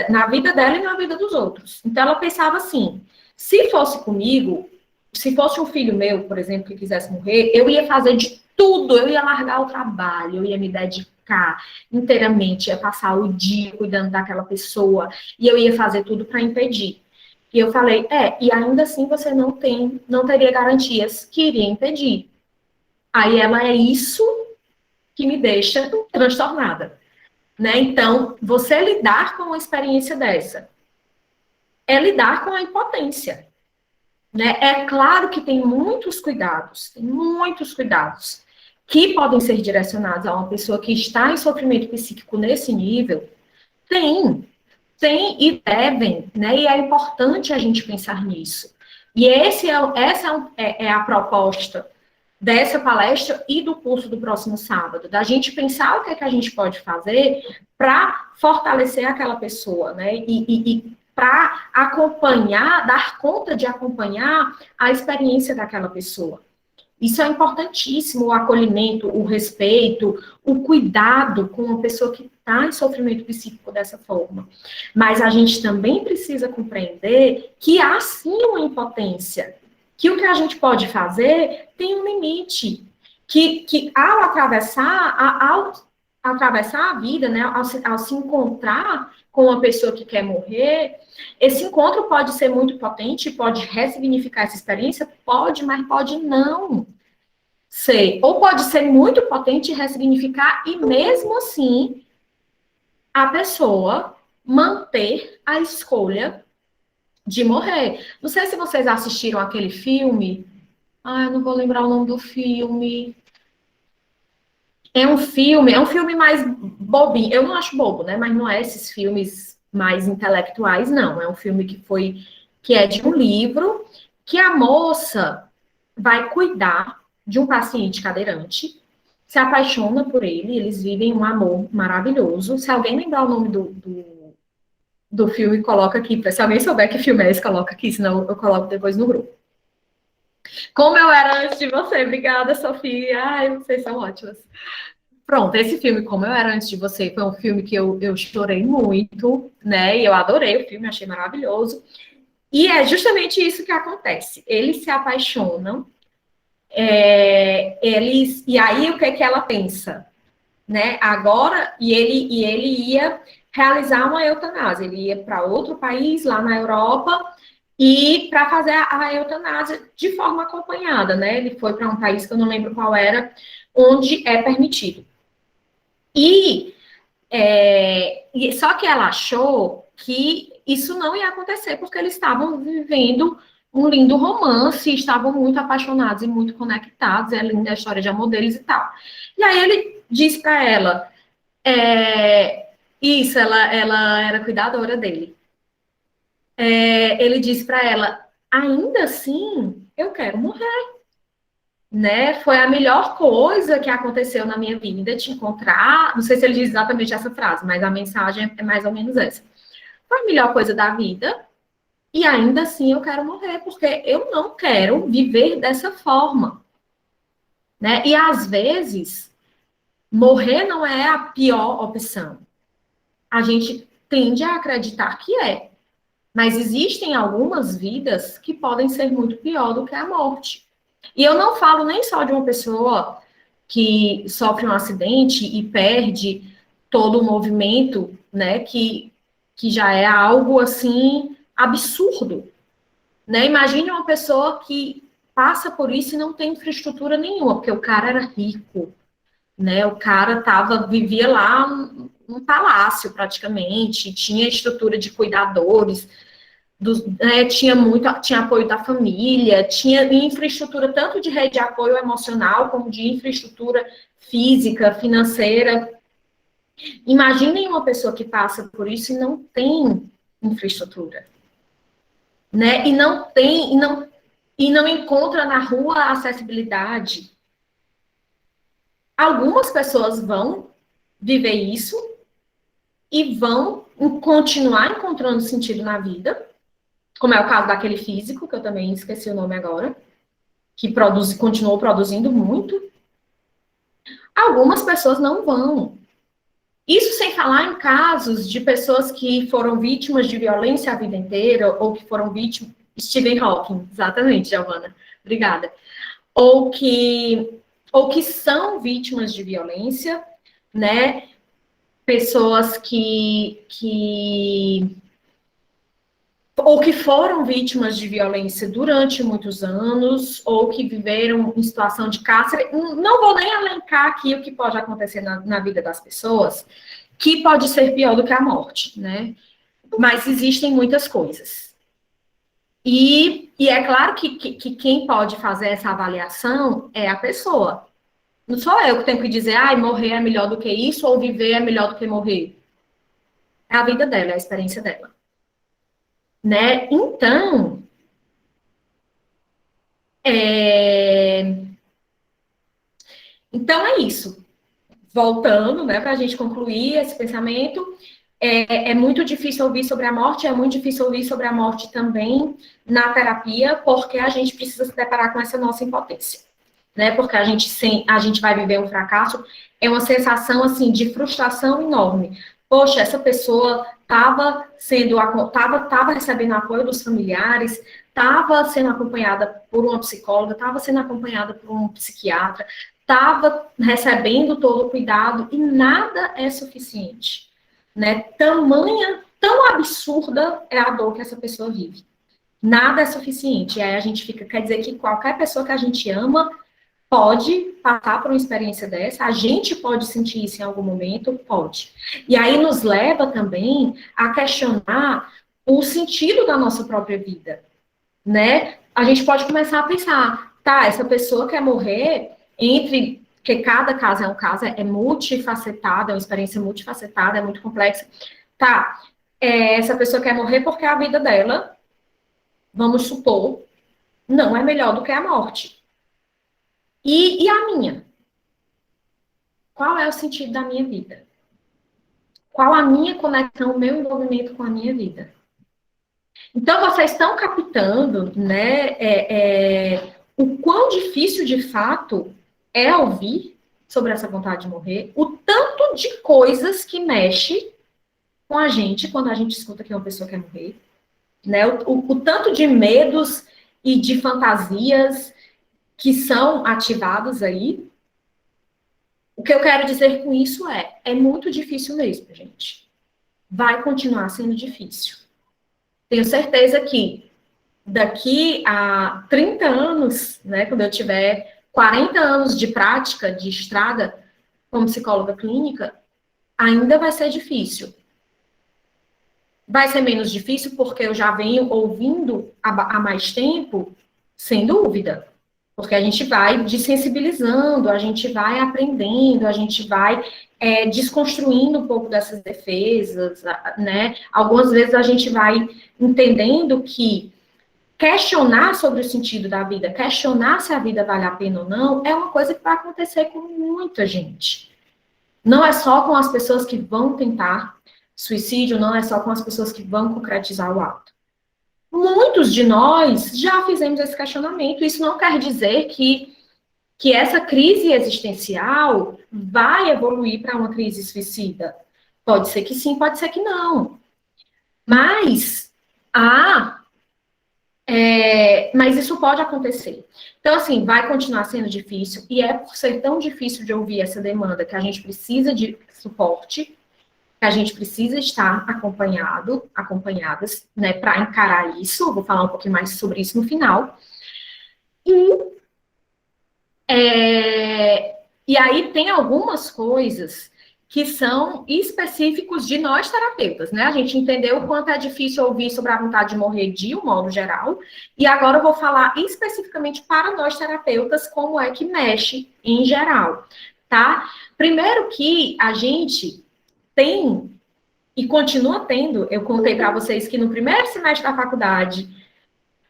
na vida dela e na vida dos outros. Então, ela pensava assim, se fosse comigo, se fosse um filho meu, por exemplo, que quisesse morrer, eu ia fazer de tudo, eu ia largar o trabalho, eu ia me dedicar inteiramente, ia passar o dia cuidando daquela pessoa, e eu ia fazer tudo para impedir. E eu falei, e ainda assim você não teria garantias que iria impedir. Aí ela, é isso que me deixa transtornada, né? Então, você lidar com uma experiência dessa é lidar com a impotência, né? É claro que tem muitos cuidados que podem ser direcionados a uma pessoa que está em sofrimento psíquico nesse nível. Tem e devem, né? E é importante a gente pensar nisso. E essa é a proposta dessa palestra e do curso do próximo sábado, da gente pensar o que é que a gente pode fazer para fortalecer aquela pessoa, né? E para acompanhar, dar conta de acompanhar a experiência daquela pessoa. Isso é importantíssimo, o acolhimento, o respeito, o cuidado com uma pessoa que está em sofrimento psíquico dessa forma. Mas a gente também precisa compreender que há sim uma impotência, que o que a gente pode fazer tem um limite, que ao atravessar a vida, né, ao se encontrar com uma pessoa que quer morrer, esse encontro pode ser muito potente, pode ressignificar essa experiência, pode, mas pode não ser. Ou pode ser muito potente e ressignificar, e mesmo assim, a pessoa manter a escolha de morrer. Não sei se vocês assistiram aquele filme. Ah, eu não vou lembrar o nome do filme. É um filme mais bobinho. Eu não acho bobo, né? Mas não é esses filmes mais intelectuais, não. É um filme que é de um livro que a moça vai cuidar de um paciente cadeirante, se apaixona por ele, eles vivem um amor maravilhoso. Se alguém lembrar o nome do filme, coloca aqui. Se alguém souber que filme é esse, coloca aqui, senão eu coloco depois no grupo. Como eu era antes de você. Obrigada, Sofia. Ai, vocês são ótimas. Pronto, esse filme, Como Eu Era Antes de Você, foi um filme que eu chorei muito, né? E eu adorei o filme, achei maravilhoso. E é justamente isso que acontece. Eles se apaixonam, e aí o que é que ela pensa? Né? Agora, ele ia realizar uma eutanásia, ele ia para outro país, lá na Europa, e para fazer a eutanásia de forma acompanhada, né? Ele foi para um país que eu não lembro qual era, onde é permitido. Só que ela achou que isso não ia acontecer, porque eles estavam vivendo um lindo romance, estavam muito apaixonados e muito conectados, é linda a história de amor deles e tal. E aí ele disse para ela, ela era cuidadora dele. Ele disse para ela, ainda assim, eu quero morrer. Né? Foi a melhor coisa que aconteceu na minha vida, te encontrar. Não sei se ele diz exatamente essa frase, mas a mensagem é mais ou menos essa. Foi a melhor coisa da vida, e ainda assim eu quero morrer, porque eu não quero viver dessa forma. Né? E às vezes, morrer não é a pior opção. A gente tende a acreditar que é. Mas existem algumas vidas que podem ser muito pior do que a morte. E eu não falo nem só de uma pessoa que sofre um acidente e perde todo o movimento, né, que já é algo, assim, absurdo, né? Imagine uma pessoa que passa por isso e não tem infraestrutura nenhuma, porque o cara era rico, né, o cara vivia lá num palácio, praticamente, tinha estrutura de cuidadores, tinha apoio da família, tinha infraestrutura tanto de rede de apoio emocional como de infraestrutura física, financeira. Imaginem uma pessoa que passa por isso e não tem infraestrutura, né? E não encontra na rua acessibilidade. Algumas pessoas vão viver isso e vão continuar encontrando sentido na vida, como é o caso daquele físico, que eu também esqueci o nome agora, que continuou produzindo muito. Algumas pessoas não vão. Isso sem falar em casos de pessoas que foram vítimas de violência a vida inteira, ou que foram vítimas. Stephen Hawking, exatamente, Giovana. Obrigada. Ou que são vítimas de violência, né? Pessoas ou que foram vítimas de violência durante muitos anos, ou que viveram em situação de cárcere. Não vou nem elencar aqui o que pode acontecer na vida das pessoas, que pode ser pior do que a morte, né? Mas existem muitas coisas. E é claro que quem pode fazer essa avaliação é a pessoa. Não sou eu que tenho que dizer, morrer é melhor do que isso, ou viver é melhor do que morrer. É a vida dela, é a experiência dela. Né? Então, então é isso. Voltando, né, para a gente concluir esse pensamento, É muito difícil ouvir sobre a morte, é muito difícil ouvir sobre a morte também na terapia, porque a gente precisa se deparar com essa nossa impotência, né? Porque a gente vai viver um fracasso, é uma sensação, assim, de frustração enorme. Poxa, essa pessoa estava recebendo apoio dos familiares, estava sendo acompanhada por uma psicóloga, estava sendo acompanhada por um psiquiatra, estava recebendo todo o cuidado e nada é suficiente, né? Tão absurda é a dor que essa pessoa vive. Nada é suficiente. E aí a gente fica, quer dizer que qualquer pessoa que a gente ama pode passar por uma experiência dessa, a gente pode sentir isso em algum momento, pode. E aí nos leva também a questionar o sentido da nossa própria vida, né? A gente pode começar a pensar, tá, essa pessoa quer morrer porque cada caso é um caso, é multifacetado, é uma experiência multifacetada, é muito complexa. Tá, essa pessoa quer morrer porque a vida dela, vamos supor, não é melhor do que a morte. E a minha? Qual é o sentido da minha vida? Qual a minha conexão, o meu envolvimento com a minha vida? Então, vocês estão captando, né, o quão difícil, de fato, é ouvir sobre essa vontade de morrer, o tanto de coisas que mexe com a gente quando a gente escuta que uma pessoa quer morrer, né, o tanto de medos e de fantasias que são ativados aí. O que eu quero dizer com isso é muito difícil mesmo, gente. Vai continuar sendo difícil. Tenho certeza que daqui a 30 anos, né, quando eu tiver 40 anos de prática, de estrada como psicóloga clínica, ainda vai ser difícil. Vai ser menos difícil porque eu já venho ouvindo há mais tempo, sem dúvida. Porque a gente vai desensibilizando, a gente vai aprendendo, a gente vai desconstruindo um pouco dessas defesas, né? Algumas vezes a gente vai entendendo que questionar sobre o sentido da vida, questionar se a vida vale a pena ou não, é uma coisa que vai acontecer com muita gente. Não é só com as pessoas que vão tentar suicídio, não é só com as pessoas que vão concretizar o ato. Muitos de nós já fizemos esse questionamento. Isso não quer dizer que essa crise existencial vai evoluir para uma crise suicida. Pode ser que sim, pode ser que não. Mas mas isso pode acontecer. Então, assim, vai continuar sendo difícil, e é por ser tão difícil de ouvir essa demanda que a gente precisa de suporte, que a gente precisa estar acompanhadas, né, para encarar isso. Vou falar um pouquinho mais sobre isso no final. E aí tem algumas coisas que são específicos de nós terapeutas, né? A gente entendeu o quanto é difícil ouvir sobre a vontade de morrer de um modo geral, e agora eu vou falar especificamente para nós terapeutas como é que mexe em geral, tá? Primeiro que a gente tem e continua tendo, eu contei para vocês que no primeiro semestre da faculdade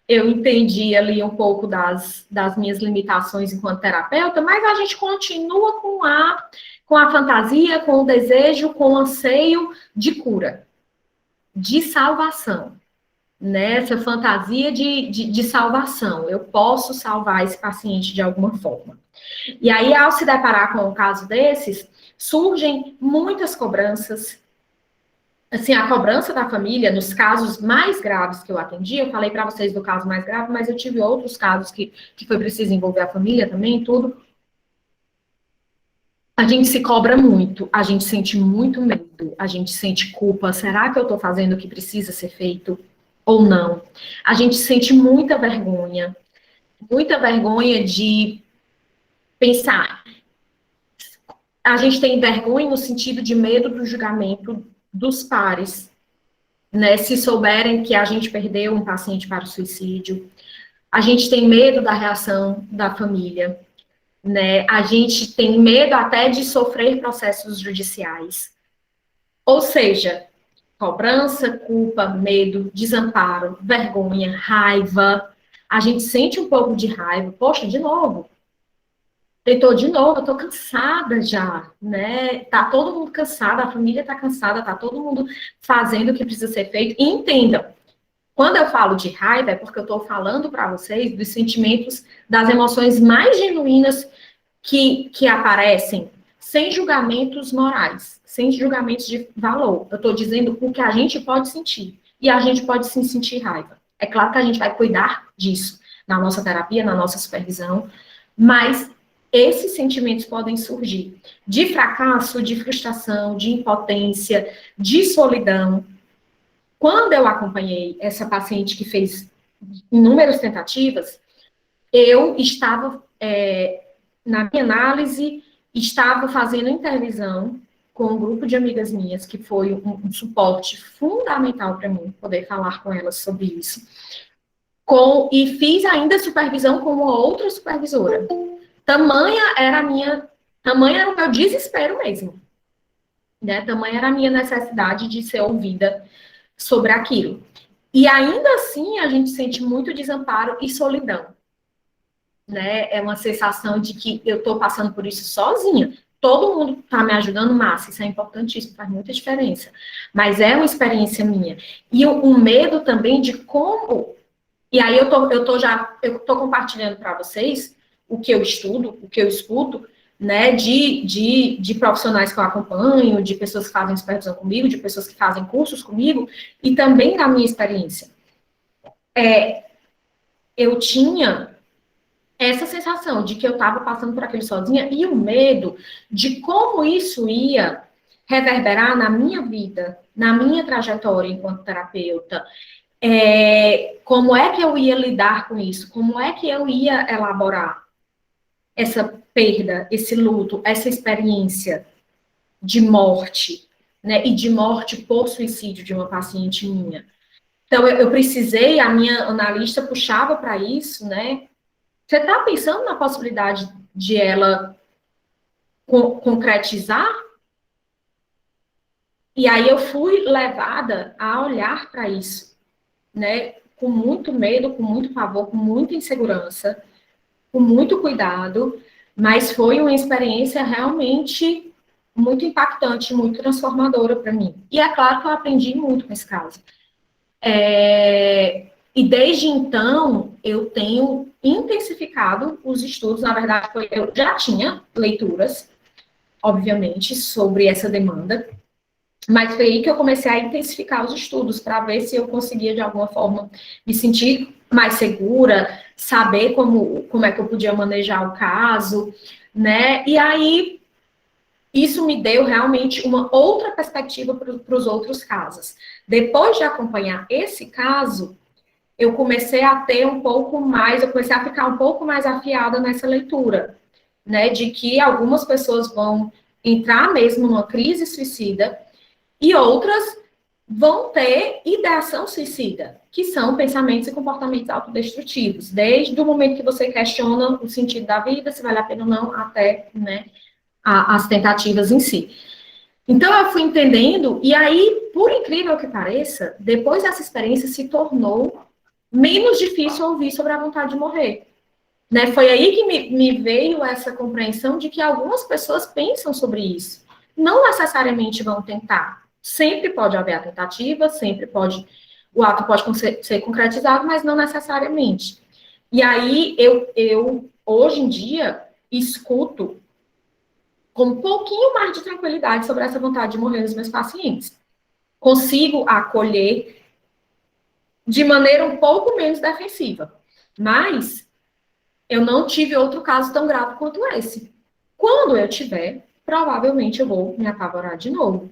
eu entendi ali um pouco das minhas limitações enquanto terapeuta, mas a gente continua com a fantasia, com o desejo, com o anseio de cura, de salvação, né? Essa fantasia de salvação. Eu posso salvar esse paciente de alguma forma. E aí, ao se deparar com um caso desses, surgem muitas cobranças. Assim, a cobrança da família, nos casos mais graves que eu atendi, eu falei para vocês do caso mais grave, mas eu tive outros casos que foi preciso envolver a família também, tudo. A gente se cobra muito, a gente sente muito medo, a gente sente culpa. Será que eu estou fazendo o que precisa ser feito ou não? A gente sente muita vergonha de pensar. A gente tem vergonha no sentido de medo do julgamento dos pares, né? Se souberem que a gente perdeu um paciente para o suicídio, a gente tem medo da reação da família, né? A gente tem medo até de sofrer processos judiciais. Ou seja, cobrança, culpa, medo, desamparo, vergonha, raiva. A gente sente um pouco de raiva. Poxa, de novo, Tentou de novo, eu tô cansada já, né? Tá todo mundo cansado, a família tá cansada, tá todo mundo fazendo o que precisa ser feito. E entendam, quando eu falo de raiva, é porque eu tô falando para vocês dos sentimentos, das emoções mais genuínas que aparecem sem julgamentos morais, sem julgamentos de valor. Eu tô dizendo o que a gente pode sentir. E a gente pode sim sentir raiva. É claro que a gente vai cuidar disso na nossa terapia, na nossa supervisão, mas esses sentimentos podem surgir de fracasso, de frustração, de impotência, de solidão. Quando eu acompanhei essa paciente que fez inúmeras tentativas, eu estava, na minha análise, estava fazendo intervisão com um grupo de amigas minhas, que foi um suporte fundamental para mim, poder falar com elas sobre isso. E fiz ainda supervisão com uma outra supervisora. Tamanha era o meu desespero mesmo, né? Tamanha era a minha necessidade de ser ouvida sobre aquilo. E ainda assim a gente sente muito desamparo e solidão, né? É uma sensação de que eu estou passando por isso sozinha. Todo mundo está me ajudando, massa, isso é importantíssimo, faz muita diferença. Mas é uma experiência minha. E o medo também de como. E aí eu tô compartilhando para vocês o que eu estudo, o que eu escuto, né, de profissionais que eu acompanho, de pessoas que fazem supervisão comigo, de pessoas que fazem cursos comigo, e também da minha experiência. Eu tinha essa sensação de que eu estava passando por aquilo sozinha e o medo de como isso ia reverberar na minha vida, na minha trajetória enquanto terapeuta. Como é que eu ia lidar com isso? Como é que eu ia elaborar essa perda, esse luto, essa experiência de morte, né? E de morte por suicídio de uma paciente minha. Então, eu precisei, a minha analista puxava para isso, né? Você está pensando na possibilidade de ela concretizar? E aí eu fui levada a olhar para isso, né? Com muito medo, com muito pavor, com muita insegurança, com muito cuidado, mas foi uma experiência realmente muito impactante, muito transformadora para mim. E é claro que eu aprendi muito com esse caso. E desde então, eu tenho intensificado os estudos. Na verdade, eu já tinha leituras, obviamente, sobre essa demanda, mas foi aí que eu comecei a intensificar os estudos para ver se eu conseguia, de alguma forma, me sentir mais segura, saber como é que eu podia manejar o caso, né? E aí, isso me deu realmente uma outra perspectiva para os outros casos. Depois de acompanhar esse caso, eu comecei a ter um pouco mais, eu comecei a ficar um pouco mais afiada nessa leitura, né? De que algumas pessoas vão entrar mesmo numa crise suicida e outras vão ter ideação suicida, que são pensamentos e comportamentos autodestrutivos, desde o momento que você questiona o sentido da vida, se vale a pena ou não, até, né, as tentativas em si. Então, eu fui entendendo, e aí, por incrível que pareça, depois dessa experiência se tornou menos difícil ouvir sobre a vontade de morrer. Né? Foi aí que me veio essa compreensão de que algumas pessoas pensam sobre isso. Não necessariamente vão tentar. Sempre pode haver a tentativa, sempre pode, o ato pode ser concretizado, mas não necessariamente. E aí, eu hoje em dia, escuto com um pouquinho mais de tranquilidade sobre essa vontade de morrer nos meus pacientes. Consigo acolher de maneira um pouco menos defensiva. Mas eu não tive outro caso tão grave quanto esse. Quando eu tiver, provavelmente eu vou me apavorar de novo.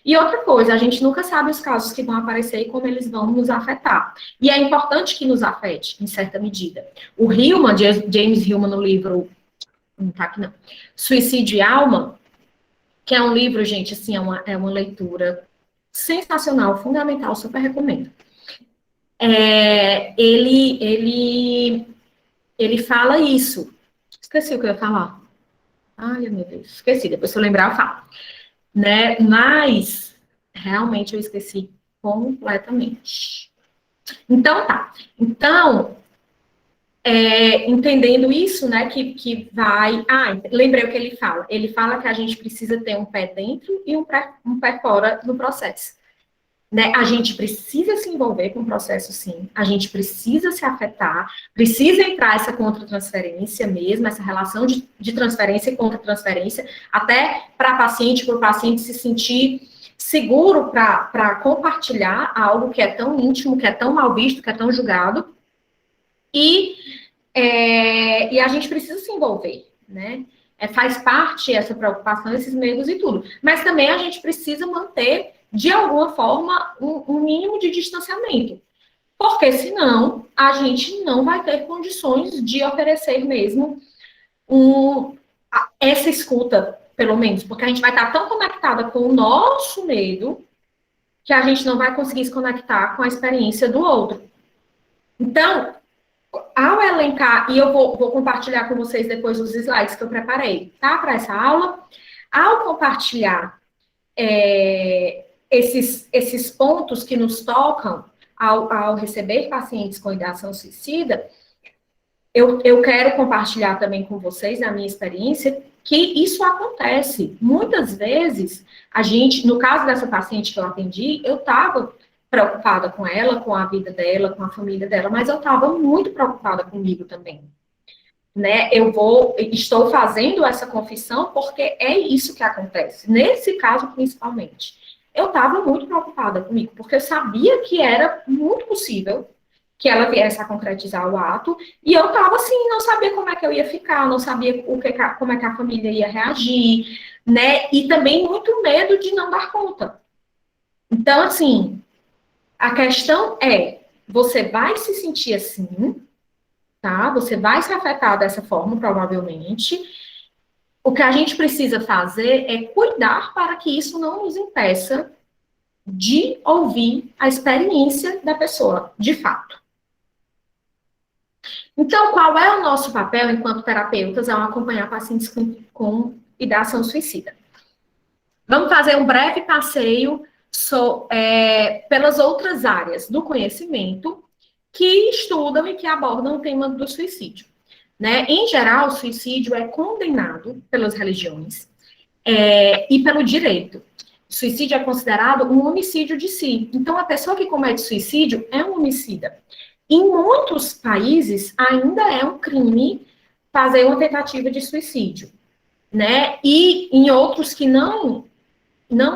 E outra coisa, a gente nunca sabe os casos que vão aparecer e como eles vão nos afetar. E é importante que nos afete, em certa medida. O Hillman, James Hillman, no livro, não tá aqui não, Suicídio e Alma, que é um livro, gente, assim, é uma leitura sensacional, fundamental, super recomendo. Ele fala isso. Esqueci o que eu ia falar. Ai, meu Deus, esqueci. Depois, se eu lembrar, eu falo. Né? Mas, realmente, eu esqueci completamente. Então, tá. Então, entendendo isso, né, que vai... lembrei o que ele fala. Ele fala que a gente precisa ter um pé dentro e um pé fora no processo. Né? A gente precisa se envolver com o processo, sim. A gente precisa se afetar, precisa entrar essa contra-transferência mesmo, essa relação de transferência e contra-transferência, até para o paciente se sentir seguro para compartilhar algo que é tão íntimo, que é tão mal visto, que é tão julgado. E a gente precisa se envolver, né? Faz parte essa preocupação, esses medos e tudo. Mas também a gente precisa manter, de alguma forma, um mínimo de distanciamento. Porque senão a gente não vai ter condições de oferecer mesmo essa escuta, pelo menos. Porque a gente vai estar tão conectada com o nosso medo que a gente não vai conseguir se conectar com a experiência do outro. Então, ao elencar, e eu vou compartilhar com vocês depois os slides que eu preparei, tá? Para essa aula. Ao compartilhar esses pontos que nos tocam ao receber pacientes com ideação suicida, eu quero compartilhar também com vocês, a minha experiência, que isso acontece. Muitas vezes, no caso dessa paciente que eu atendi, eu estava preocupada com ela, com a vida dela, com a família dela, mas eu estava muito preocupada comigo também. Né? Estou fazendo essa confissão porque é isso que acontece. Nesse caso, principalmente. Eu estava muito preocupada comigo, porque eu sabia que era muito possível que ela viesse a concretizar o ato, e eu estava assim, não sabia como é que eu ia ficar, não sabia como é que a família ia reagir, né? E também muito medo de não dar conta. Então, assim, a questão é, você vai se sentir assim, tá? Você vai se afetar dessa forma, provavelmente. O que a gente precisa fazer é cuidar para que isso não nos impeça de ouvir a experiência da pessoa, de fato. Então, qual é o nosso papel enquanto terapeutas ao acompanhar pacientes com ideação suicida? Vamos fazer um breve passeio pelas outras áreas do conhecimento que estudam e que abordam o tema do suicídio. Né? Em geral, o suicídio é condenado pelas religiões e pelo direito. O suicídio é considerado um homicídio de si. Então, a pessoa que comete suicídio é um homicida. Em muitos países, ainda é um crime fazer uma tentativa de suicídio. Né? E em outros que não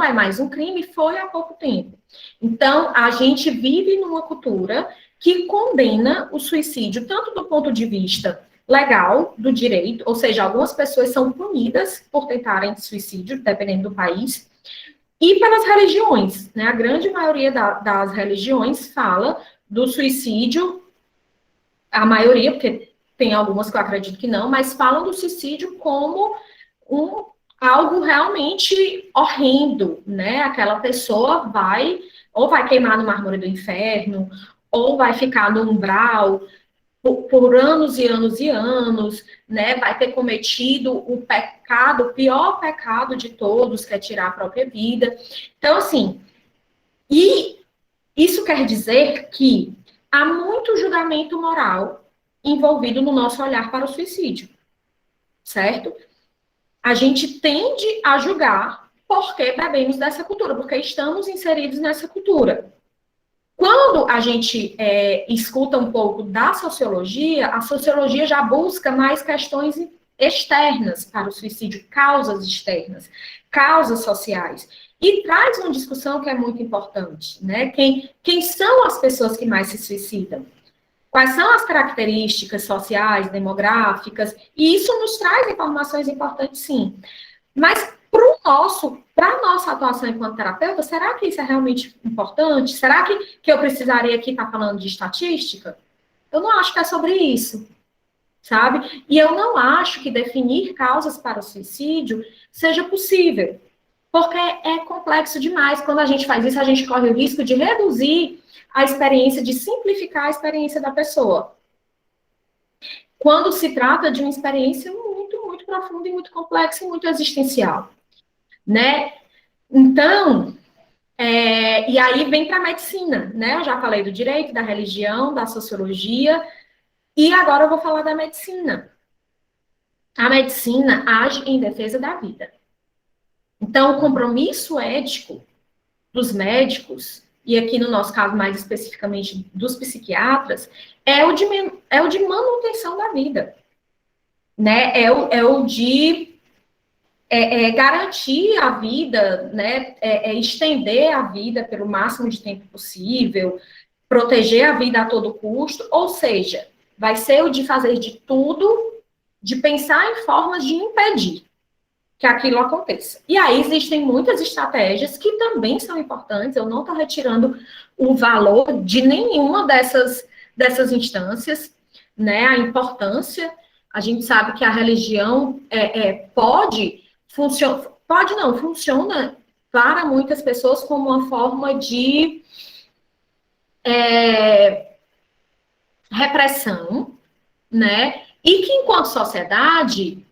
é mais um crime, foi há pouco tempo. Então, a gente vive numa cultura que condena o suicídio, tanto do ponto de vista legal, do direito, ou seja, algumas pessoas são punidas por tentarem suicídio, dependendo do país, e pelas religiões, né? A grande maioria das religiões fala do suicídio, a maioria, porque tem algumas que eu acredito que não, mas falam do suicídio como algo realmente horrendo, né? Aquela pessoa vai queimar no mármore do inferno, ou vai ficar no umbral por anos e anos e anos, né? Vai ter cometido o pior pecado de todos, que é tirar a própria vida. Então, assim, e isso quer dizer que há muito julgamento moral envolvido no nosso olhar para o suicídio, certo? A gente tende a julgar porque bebemos dessa cultura, porque estamos inseridos nessa cultura. Quando a gente escuta um pouco da sociologia, a sociologia já busca mais questões externas para o suicídio, causas externas, causas sociais. E traz uma discussão que é muito importante, né? Quem são as pessoas que mais se suicidam? Quais são as características sociais, demográficas? E isso nos traz informações importantes, sim. Mas para a nossa atuação enquanto terapeuta, será que isso é realmente importante? Será que eu precisaria aqui estar falando de estatística? Eu não acho que é sobre isso, sabe? E eu não acho que definir causas para o suicídio seja possível, porque é complexo demais. Quando a gente faz isso, a gente corre o risco de reduzir a experiência, de simplificar a experiência da pessoa. Quando se trata de uma experiência muito, muito profunda e muito complexa e muito existencial, né? Então, e aí vem para a medicina, né? Eu já falei do direito, da religião, da sociologia, E agora eu vou falar da medicina. A medicina age em defesa da vida. Então, o compromisso ético dos médicos, e aqui no nosso caso mais especificamente dos psiquiatras, é o de manutenção da vida, né? É o de garantir a vida, né? Estender a vida pelo máximo de tempo possível, proteger a vida a todo custo, ou seja, vai ser o de fazer de tudo, de pensar em formas de impedir que aquilo aconteça. E aí existem muitas estratégias que também são importantes, eu não estou retirando o valor de nenhuma dessas instâncias, né, a importância, a gente sabe que a religião funciona para muitas pessoas como uma forma de repressão, né, e que enquanto sociedade,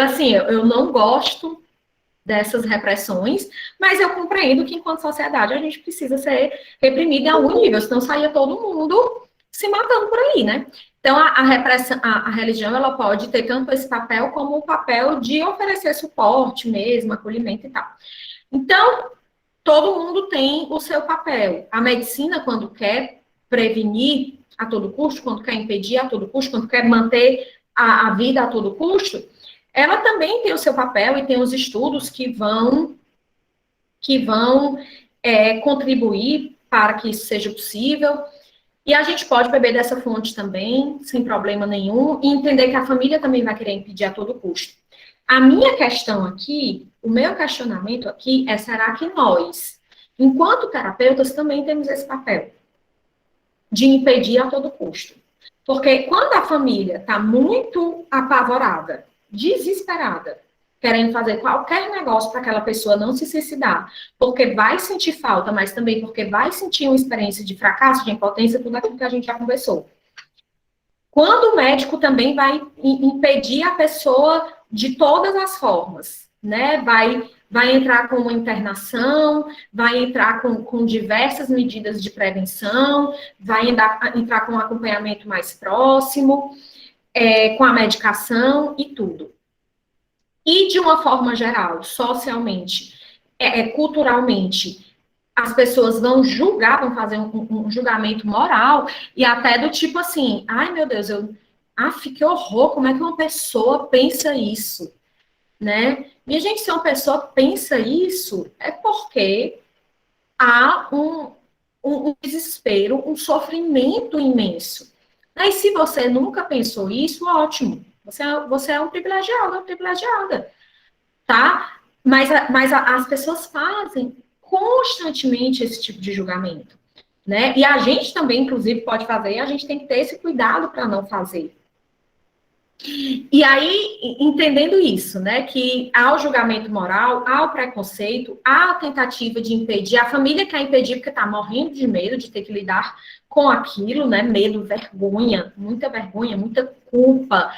assim, eu não gosto dessas repressões, mas eu compreendo que enquanto sociedade a gente precisa ser reprimido em algum nível, senão saía todo mundo se matando por aí, né? Então, a repressão, a religião, ela pode ter tanto esse papel como o papel de oferecer suporte mesmo, acolhimento e tal. Então, todo mundo tem o seu papel. A medicina, quando quer prevenir a todo custo, quando quer impedir a todo custo, quando quer manter a vida a todo custo, ela também tem o seu papel e tem os estudos que vão contribuir para que isso seja possível. E a gente pode beber dessa fonte também, sem problema nenhum, e entender que a família também vai querer impedir a todo custo. A minha questão aqui, o meu questionamento aqui é, será que nós, enquanto terapeutas, também temos esse papel de impedir a todo custo? Porque quando a família está muito apavorada, desesperada, querendo fazer qualquer negócio para aquela pessoa não se suicidar, porque vai sentir falta, mas também porque vai sentir uma experiência de fracasso, de impotência, tudo aquilo que a gente já conversou. Quando o médico também vai impedir a pessoa de todas as formas, né? Vai entrar com uma internação, vai entrar com diversas medidas de prevenção, vai entrar com um acompanhamento mais próximo, com a medicação e tudo. E, de uma forma geral, socialmente, culturalmente, as pessoas vão julgar, vão fazer um julgamento moral, e até do tipo assim, ai meu Deus, que horror, como é que uma pessoa pensa isso, né? Minha gente, se uma pessoa pensa isso, é porque há um desespero, um sofrimento imenso. E se você nunca pensou isso, ótimo. Você é um privilegiado, uma privilegiada, tá? Mas as pessoas fazem constantemente esse tipo de julgamento, né? E a gente também, inclusive, pode fazer, e a gente tem que ter esse cuidado para não fazer. E aí, entendendo isso, né, que há o julgamento moral, há o preconceito, há a tentativa de impedir, a família quer impedir porque está morrendo de medo de ter que lidar com aquilo, né, medo, vergonha, muita culpa.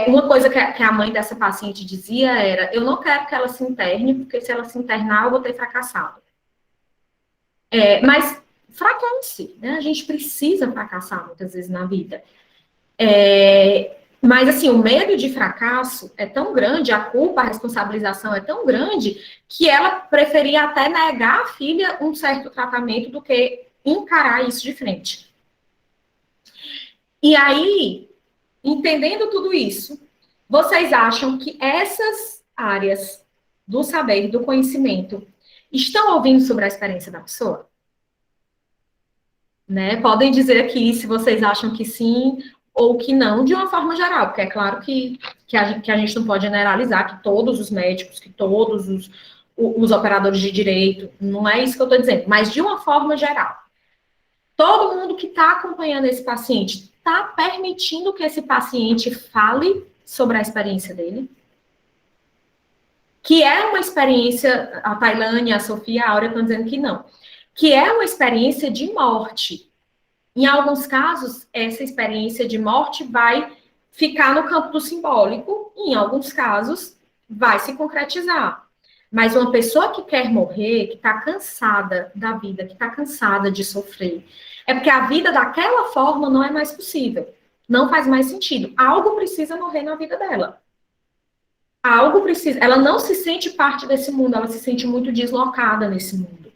Uma coisa que a mãe dessa paciente dizia era, eu não quero que ela se interne, porque se ela se internar, eu vou ter fracassado. Mas fracasse, né, a gente precisa fracassar muitas vezes na vida. Mas, assim, o medo de fracasso é tão grande, a culpa, a responsabilização é tão grande, que ela preferia até negar à filha um certo tratamento do que encarar isso de frente. E aí, entendendo tudo isso, vocês acham que essas áreas do saber, do conhecimento, estão ouvindo sobre a experiência da pessoa? Né? Podem dizer aqui se vocês acham que sim ou que não, de uma forma geral, porque é claro que a gente não pode generalizar que todos os médicos, que todos os operadores de direito, não é isso que eu estou dizendo, mas de uma forma geral. Todo mundo que está acompanhando esse paciente está permitindo que esse paciente fale sobre a experiência dele? Que é uma experiência, a Tailane, a Sofia, a Áurea estão dizendo que não. Que é uma experiência de morte. Em alguns casos, essa experiência de morte vai ficar no campo do simbólico, e em alguns casos, vai se concretizar. Mas uma pessoa que quer morrer, que está cansada da vida, que está cansada de sofrer, é porque a vida daquela forma não é mais possível. Não faz mais sentido. Algo precisa morrer na vida dela. Algo precisa. Ela não se sente parte desse mundo, ela se sente muito deslocada nesse mundo.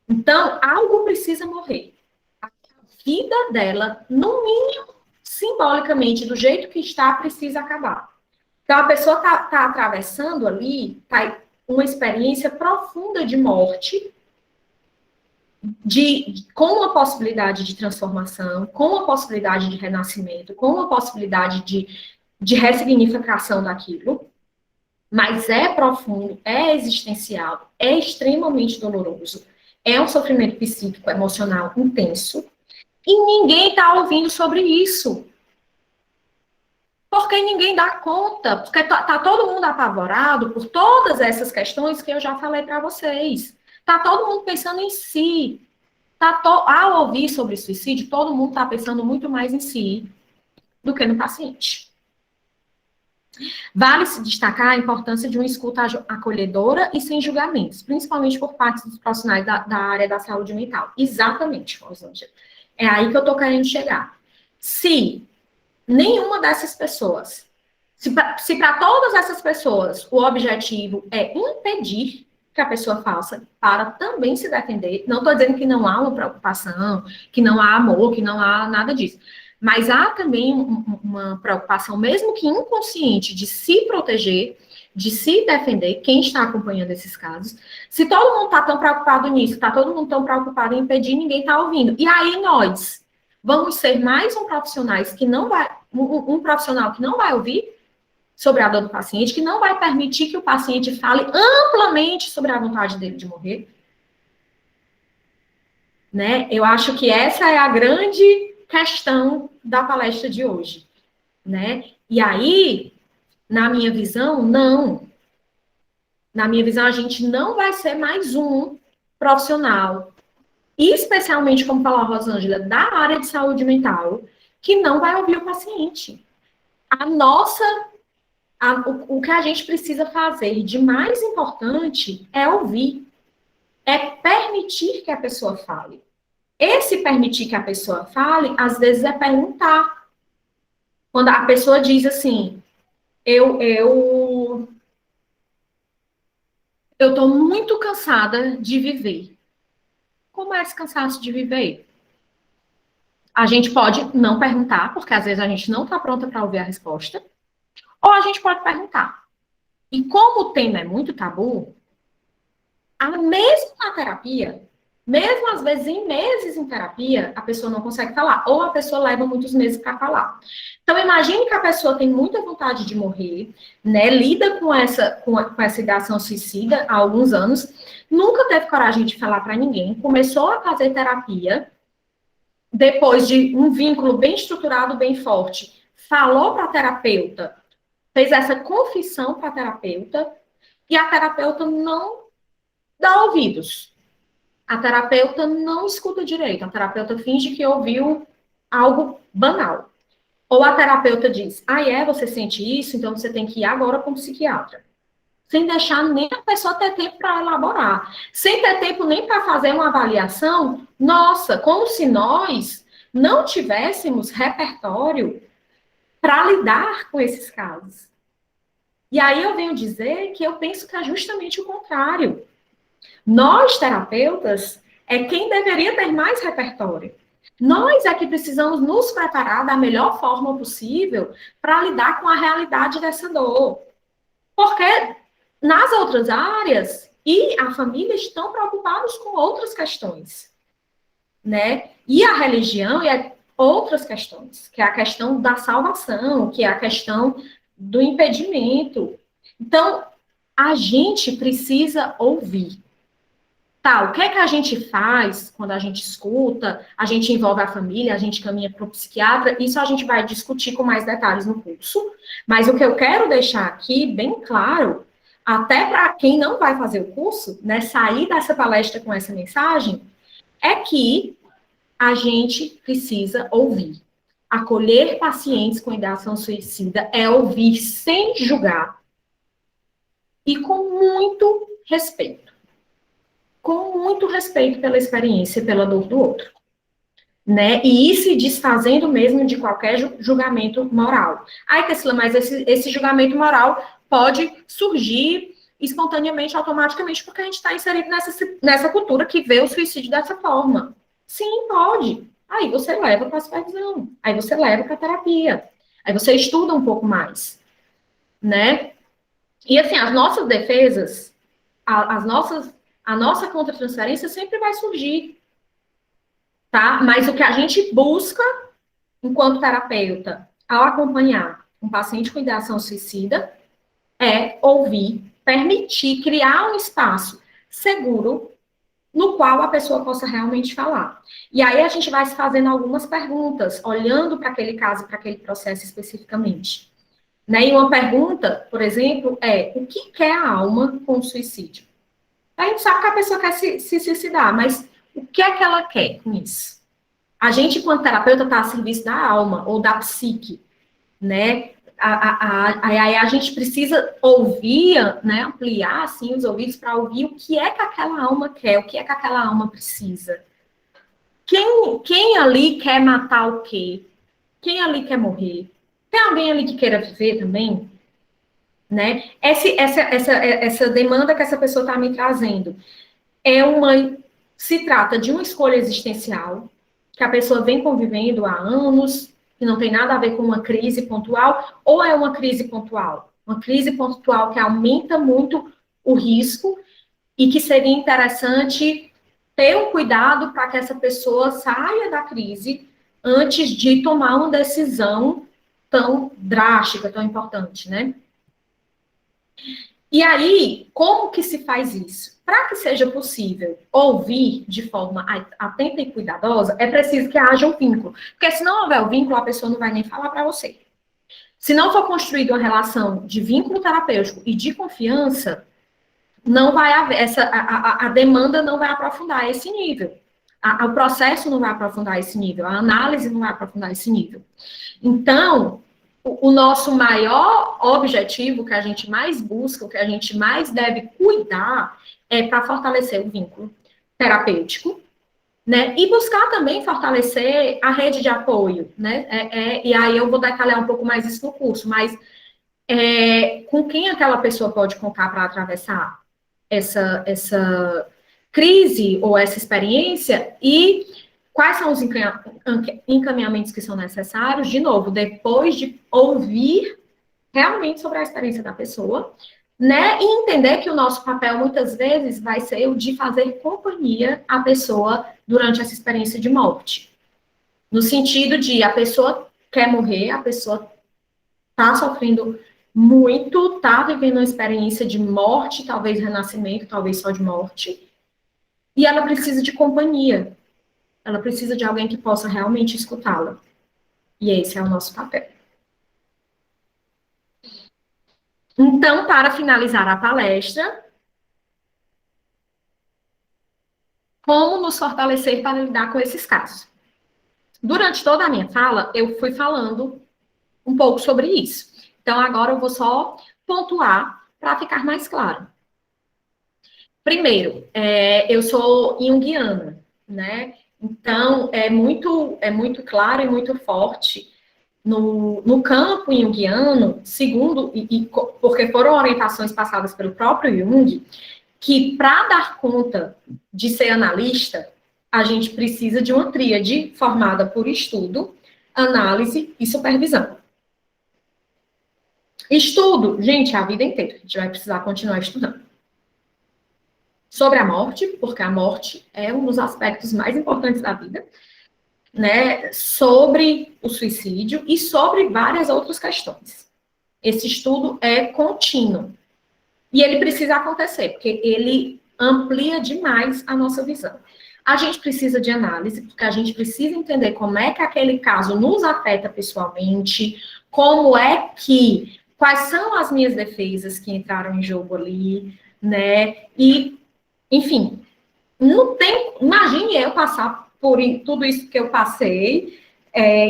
Então, algo precisa morrer. A vida dela, no mínimo, simbolicamente, do jeito que está, precisa acabar. Então, a pessoa está atravessando ali uma experiência profunda de morte, com uma possibilidade de transformação, com uma possibilidade de renascimento, com uma possibilidade de ressignificação daquilo, mas é profundo, é existencial, é extremamente doloroso, é um sofrimento psíquico, emocional intenso, e ninguém está ouvindo sobre isso. Porque ninguém dá conta, porque tá todo mundo apavorado por todas essas questões que eu já falei para vocês. Tá todo mundo pensando em si. Ao ouvir sobre suicídio, todo mundo está pensando muito mais em si do que no paciente. Vale se destacar a importância de uma escuta acolhedora e sem julgamentos, principalmente por parte dos profissionais da área da saúde mental. Exatamente, Rosângela. É aí que eu estou querendo chegar. Se nenhuma dessas pessoas, se para todas essas pessoas o objetivo é impedir que a pessoa faça para também se defender, não estou dizendo que não há uma preocupação, que não há amor, que não há nada disso, mas há também uma preocupação, mesmo que inconsciente, de se proteger, de se defender, quem está acompanhando esses casos. Se todo mundo está tão preocupado nisso, está todo mundo tão preocupado em impedir, ninguém está ouvindo. E aí nós vamos ser mais um profissional que não vai, um profissional que não vai ouvir sobre a dor do paciente, que não vai permitir que o paciente fale amplamente sobre a vontade dele de morrer. Né? Eu acho que essa é a grande questão da palestra de hoje. Né? E aí, na minha visão, não. Na minha visão, a gente não vai ser mais um profissional, especialmente, como falou a Rosângela, da área de saúde mental, que não vai ouvir o paciente. O que a gente precisa fazer de mais importante é ouvir, é permitir que a pessoa fale. Esse permitir que a pessoa fale, às vezes é perguntar. Quando a pessoa diz assim, eu estou muito cansada de viver. Como é esse cansaço de viver? A gente pode não perguntar, porque às vezes a gente não está pronta para ouvir a resposta, ou a gente pode perguntar. E como o tema é muito tabu, mesmo na terapia, mesmo às vezes em meses em terapia, a pessoa não consegue falar, ou a pessoa leva muitos meses para falar. Então, imagine que a pessoa tem muita vontade de morrer, né, lida com essa ideação suicida há alguns anos, nunca teve coragem de falar para ninguém, começou a fazer terapia, depois de um vínculo bem estruturado, bem forte, falou para a terapeuta, fez essa confissão para a terapeuta, e a terapeuta não dá ouvidos. A terapeuta não escuta direito, a terapeuta finge que ouviu algo banal. Ou a terapeuta diz, você sente isso, então você tem que ir agora para um psiquiatra. Sem deixar nem a pessoa ter tempo para elaborar. Sem ter tempo nem para fazer uma avaliação. Nossa, como se nós não tivéssemos repertório para lidar com esses casos. E aí eu venho dizer que eu penso que é justamente o contrário. Nós, terapeutas, é quem deveria ter mais repertório. Nós é que precisamos nos preparar da melhor forma possível para lidar com a realidade dessa dor. Porque nas outras áreas e a família estão preocupados com outras questões, né? E a religião e outras questões, que é a questão da salvação, que é a questão do impedimento. Então, a gente precisa ouvir. Tá, o que é que a gente faz quando a gente escuta, a gente envolve a família, a gente caminha para o psiquiatra, isso a gente vai discutir com mais detalhes no curso, mas o que eu quero deixar aqui bem claro, até para quem não vai fazer o curso, né, sair dessa palestra com essa mensagem, é que a gente precisa ouvir. Acolher pacientes com ideação suicida é ouvir sem julgar e com muito respeito. Com muito respeito pela experiência e pela dor do outro. né? E ir se desfazendo mesmo de qualquer julgamento moral. Ai, Tarsila, mas esse julgamento moral pode surgir espontaneamente, automaticamente, porque a gente está inserido nessa cultura que vê o suicídio dessa forma. Sim, pode. Aí você leva para a supervisão, aí você leva para a terapia, aí você estuda um pouco mais, né? E assim, as nossas defesas, a nossa contra-transferência sempre vai surgir, tá? Mas o que a gente busca enquanto terapeuta, ao acompanhar um paciente com ideação suicida, é ouvir, permitir, criar um espaço seguro no qual a pessoa possa realmente falar. E aí a gente vai se fazendo algumas perguntas, olhando para aquele caso, para aquele processo especificamente. Né? E uma pergunta, por exemplo, é: o que quer a alma com o suicídio? A gente sabe que a pessoa quer se suicidar, mas o que é que ela quer com isso? A gente, enquanto terapeuta, está a serviço da alma ou da psique, né? Aí a gente precisa ouvir, né? Ampliar, assim, os ouvidos para ouvir o que é que aquela alma quer, o que é que aquela alma precisa. Quem ali quer matar o quê? Quem ali quer morrer? Tem alguém ali que queira viver também? Né? Essa demanda que essa pessoa está me trazendo se trata de uma escolha existencial que a pessoa vem convivendo há anos, que não tem nada a ver com uma crise pontual, ou é uma crise pontual? Uma crise pontual que aumenta muito o risco e que seria interessante ter um cuidado para que essa pessoa saia da crise antes de tomar uma decisão tão drástica, tão importante, né? E aí, como que se faz isso? Para que seja possível ouvir de forma atenta e cuidadosa, é preciso que haja um vínculo. Porque se não houver o vínculo, a pessoa não vai nem falar para você. Se não for construída uma relação de vínculo terapêutico e de confiança, não vai haver a demanda não vai aprofundar esse nível. O processo não vai aprofundar esse nível, a análise não vai aprofundar esse nível. Então, o nosso maior objetivo, que a gente mais busca, o que a gente mais deve cuidar, é para fortalecer o vínculo terapêutico, né? E buscar também fortalecer a rede de apoio, né? E aí eu vou detalhar um pouco mais isso no curso, mas com quem aquela pessoa pode contar para atravessar essa crise ou essa experiência e quais são os encaminhamentos que são necessários, de novo, depois de ouvir realmente sobre a experiência da pessoa, né? E entender que o nosso papel muitas vezes vai ser o de fazer companhia à pessoa durante essa experiência de morte. No sentido de a pessoa quer morrer, a pessoa está sofrendo muito, está vivendo uma experiência de morte, talvez renascimento, talvez só de morte, e ela precisa de companhia. Ela precisa de alguém que possa realmente escutá-la. E esse é o nosso papel. Então, para finalizar a palestra, como nos fortalecer para lidar com esses casos? Durante toda a minha fala, eu fui falando um pouco sobre isso. Então, agora eu vou só pontuar para ficar mais claro. Primeiro, eu sou junguiana, né? Então, é muito claro e muito forte no campo junguiano, segundo, porque foram orientações passadas pelo próprio Jung, que para dar conta de ser analista, a gente precisa de uma tríade formada por estudo, análise e supervisão. Estudo, gente, a vida inteira. A gente vai precisar continuar estudando. Sobre a morte, porque a morte é um dos aspectos mais importantes da vida, né? Sobre o suicídio e sobre várias outras questões. Esse estudo é contínuo. E ele precisa acontecer, porque ele amplia demais a nossa visão. A gente precisa de análise, porque a gente precisa entender como é que aquele caso nos afeta pessoalmente, quais são as minhas defesas que entraram em jogo ali, né? E, enfim, não tem. Imagine eu passar por tudo isso que eu passei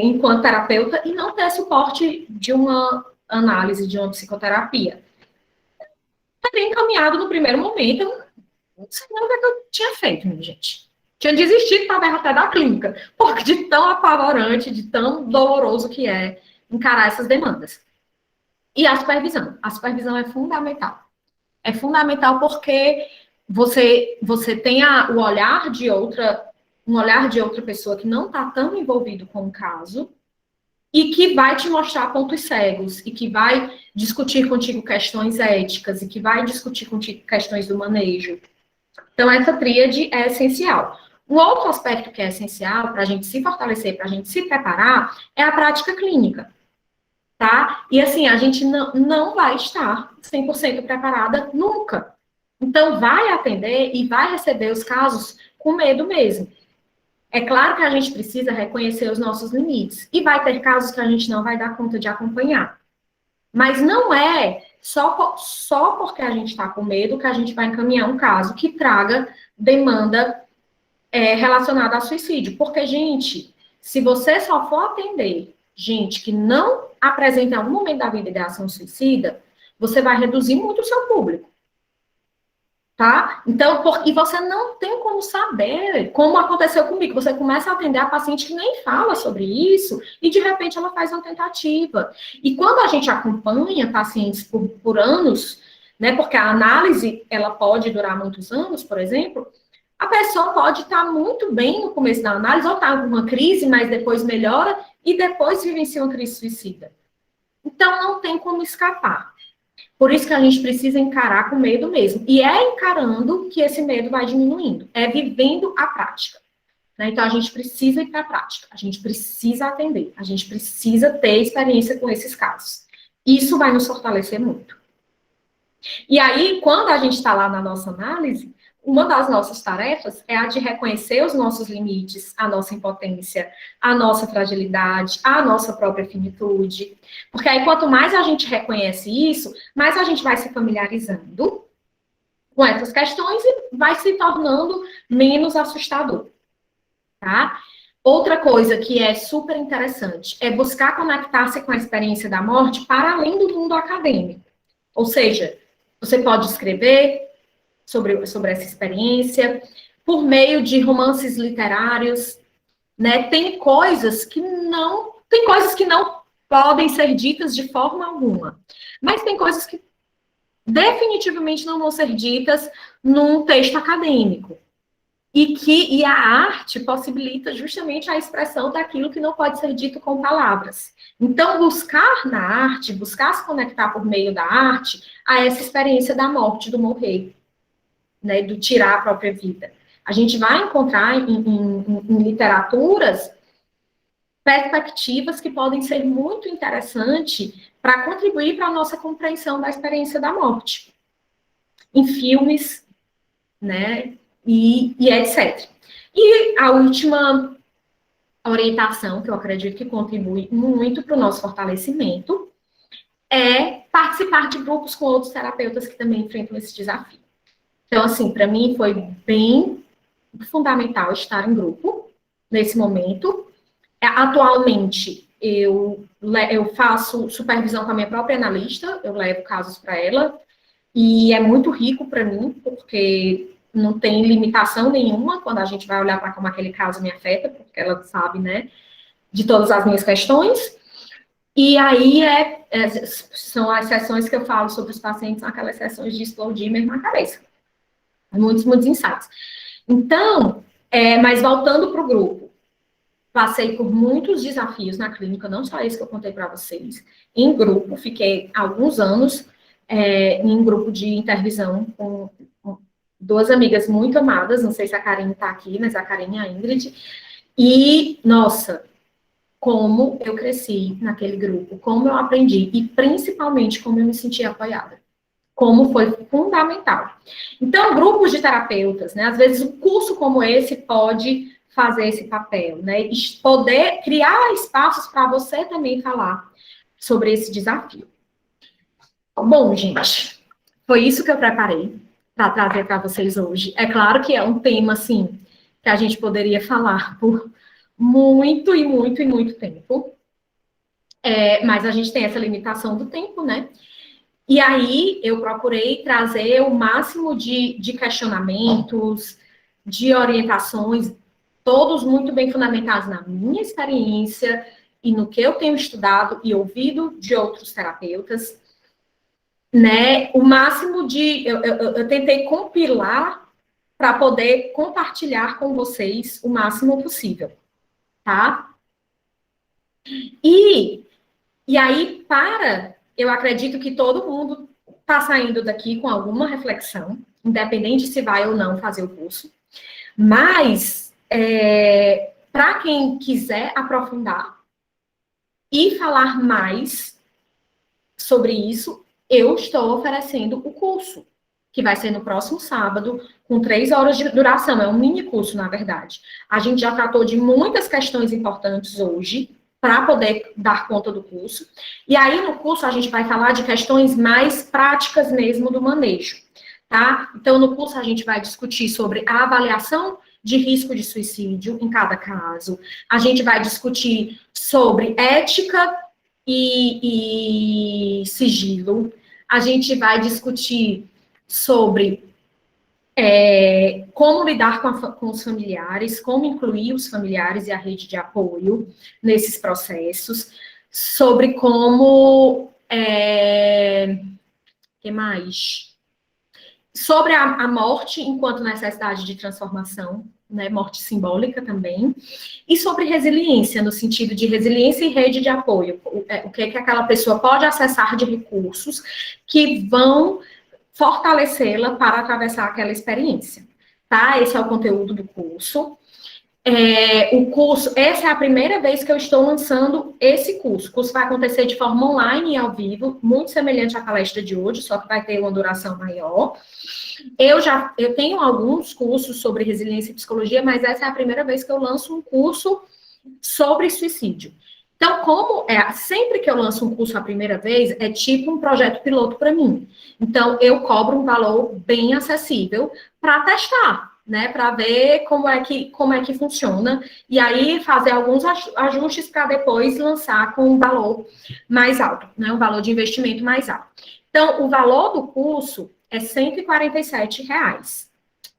enquanto terapeuta e não ter suporte de uma análise, de uma psicoterapia. Estaria encaminhado no primeiro momento, eu não sei nem o que eu tinha feito, minha gente. tinha desistido talvez até da clínica, porque de tão apavorante, de tão doloroso que é encarar essas demandas. E a supervisão é fundamental. É fundamental porque você tem o olhar de um olhar de outra pessoa que não está tão envolvido com o caso e que vai te mostrar pontos cegos e que vai discutir contigo questões éticas e que vai discutir contigo questões do manejo. Então, essa tríade é essencial. Um outro aspecto que é essencial para a gente se fortalecer, para a gente se preparar, é a prática clínica, tá? E assim, a gente não vai estar 100% preparada nunca. Então, vai atender e vai receber os casos com medo mesmo. É claro que a gente precisa reconhecer os nossos limites. E vai ter casos que a gente não vai dar conta de acompanhar. Mas não é só porque a gente está com medo que a gente vai encaminhar um caso que traga demanda relacionada a suicídio. Porque, gente, se você só for atender gente que não apresenta em algum momento da vida ideação suicida, você vai reduzir muito o seu público. Tá? Então, e você não tem como saber como aconteceu comigo. Você começa a atender a paciente que nem fala sobre isso e, de repente, ela faz uma tentativa. E quando a gente acompanha pacientes por anos, né, porque a análise, ela pode durar muitos anos, por exemplo, a pessoa pode estar muito bem no começo da análise, ou está com uma crise, mas depois melhora e depois vivencia uma crise suicida. Então, não tem como escapar. Por isso que a gente precisa encarar com medo mesmo. E é encarando que esse medo vai diminuindo. É vivendo a prática. Né? Então, a gente precisa ir para a prática. A gente precisa atender. A gente precisa ter experiência com esses casos. Isso vai nos fortalecer muito. E aí, quando a gente está lá na nossa análise, uma das nossas tarefas é a de reconhecer os nossos limites, a nossa impotência, a nossa fragilidade, a nossa própria finitude. Porque aí, quanto mais a gente reconhece isso, mais a gente vai se familiarizando com essas questões e vai se tornando menos assustador, tá? Outra coisa que é super interessante é buscar conectar-se com a experiência da morte para além do mundo acadêmico. Ou seja, você pode escrever sobre essa experiência, por meio de romances literários, né? Tem coisas que não podem ser ditas de forma alguma, mas tem coisas que definitivamente não vão ser ditas num texto acadêmico. E a arte possibilita justamente a expressão daquilo que não pode ser dito com palavras. Então, buscar na arte, buscar se conectar por meio da arte a essa experiência da morte, do morrer, né, do tirar a própria vida. A gente vai encontrar em literaturas perspectivas que podem ser muito interessantes para contribuir para a nossa compreensão da experiência da morte. Em filmes, né, e etc. E a última orientação, que eu acredito que contribui muito para o nosso fortalecimento, é participar de grupos com outros terapeutas que também enfrentam esse desafio. Então, assim, para mim foi bem fundamental estar em grupo nesse momento. Atualmente, eu faço supervisão com a minha própria analista, eu levo casos para ela, e é muito rico para mim, porque não tem limitação nenhuma quando a gente vai olhar para como aquele caso me afeta, porque ela sabe, né, de todas as minhas questões. E aí são as sessões que eu falo sobre os pacientes, são aquelas sessões de explodir mesmo a cabeça. Muitos insights. Então, mas voltando para o grupo, passei por muitos desafios na clínica, não só esse que eu contei para vocês. Em grupo, fiquei alguns anos em grupo de intervisão com duas amigas muito amadas, não sei se a Karine está aqui, mas a Karine e a Ingrid. E, nossa, como eu cresci naquele grupo, como eu aprendi, e principalmente como eu me senti apoiada. Como foi fundamental. Então, grupos de terapeutas, né? Às vezes, um curso como esse pode fazer esse papel, né? E poder criar espaços para você também falar sobre esse desafio. Bom, gente, foi isso que eu preparei para trazer para vocês hoje. É claro que é um tema, assim, que a gente poderia falar por muito e muito e muito tempo. Mas a gente tem essa limitação do tempo, né? E aí, eu procurei trazer o máximo de questionamentos, de orientações, todos muito bem fundamentados na minha experiência e no que eu tenho estudado e ouvido de outros terapeutas, né? O máximo de... Eu tentei compilar para poder compartilhar com vocês o máximo possível, tá? E aí, eu acredito que todo mundo está saindo daqui com alguma reflexão, independente se vai ou não fazer o curso. Mas, para quem quiser aprofundar e falar mais sobre isso, eu estou oferecendo o curso, que vai ser no próximo sábado, com 3 horas de duração. É um mini curso, na verdade. A gente já tratou de muitas questões importantes hoje, para poder dar conta do curso. E aí, no curso, a gente vai falar de questões mais práticas mesmo do manejo, tá? Então, no curso, a gente vai discutir sobre a avaliação de risco de suicídio em cada caso. A gente vai discutir sobre ética e sigilo. A gente vai discutir sobre como lidar com os familiares, como incluir os familiares e a rede de apoio nesses processos, sobre como... que mais? Sobre a morte enquanto necessidade de transformação, né, morte simbólica também, e sobre resiliência, no sentido de resiliência e rede de apoio, o que é que aquela pessoa pode acessar de recursos que vão fortalecê-la para atravessar aquela experiência, tá? Esse é o conteúdo do curso. O curso, essa é a primeira vez que eu estou lançando esse curso. O curso vai acontecer de forma online e ao vivo, muito semelhante à palestra de hoje, só que vai ter uma duração maior. Eu tenho alguns cursos sobre resiliência e psicologia, mas essa é a primeira vez que eu lanço um curso sobre suicídio. Então, sempre que eu lanço um curso a primeira vez, é tipo um projeto piloto para mim. Então, eu cobro um valor bem acessível para testar, né? Para ver como é que funciona. E aí, fazer alguns ajustes para depois lançar com um valor mais alto, né? Um valor de investimento mais alto. Então, o valor do curso é R$ 147,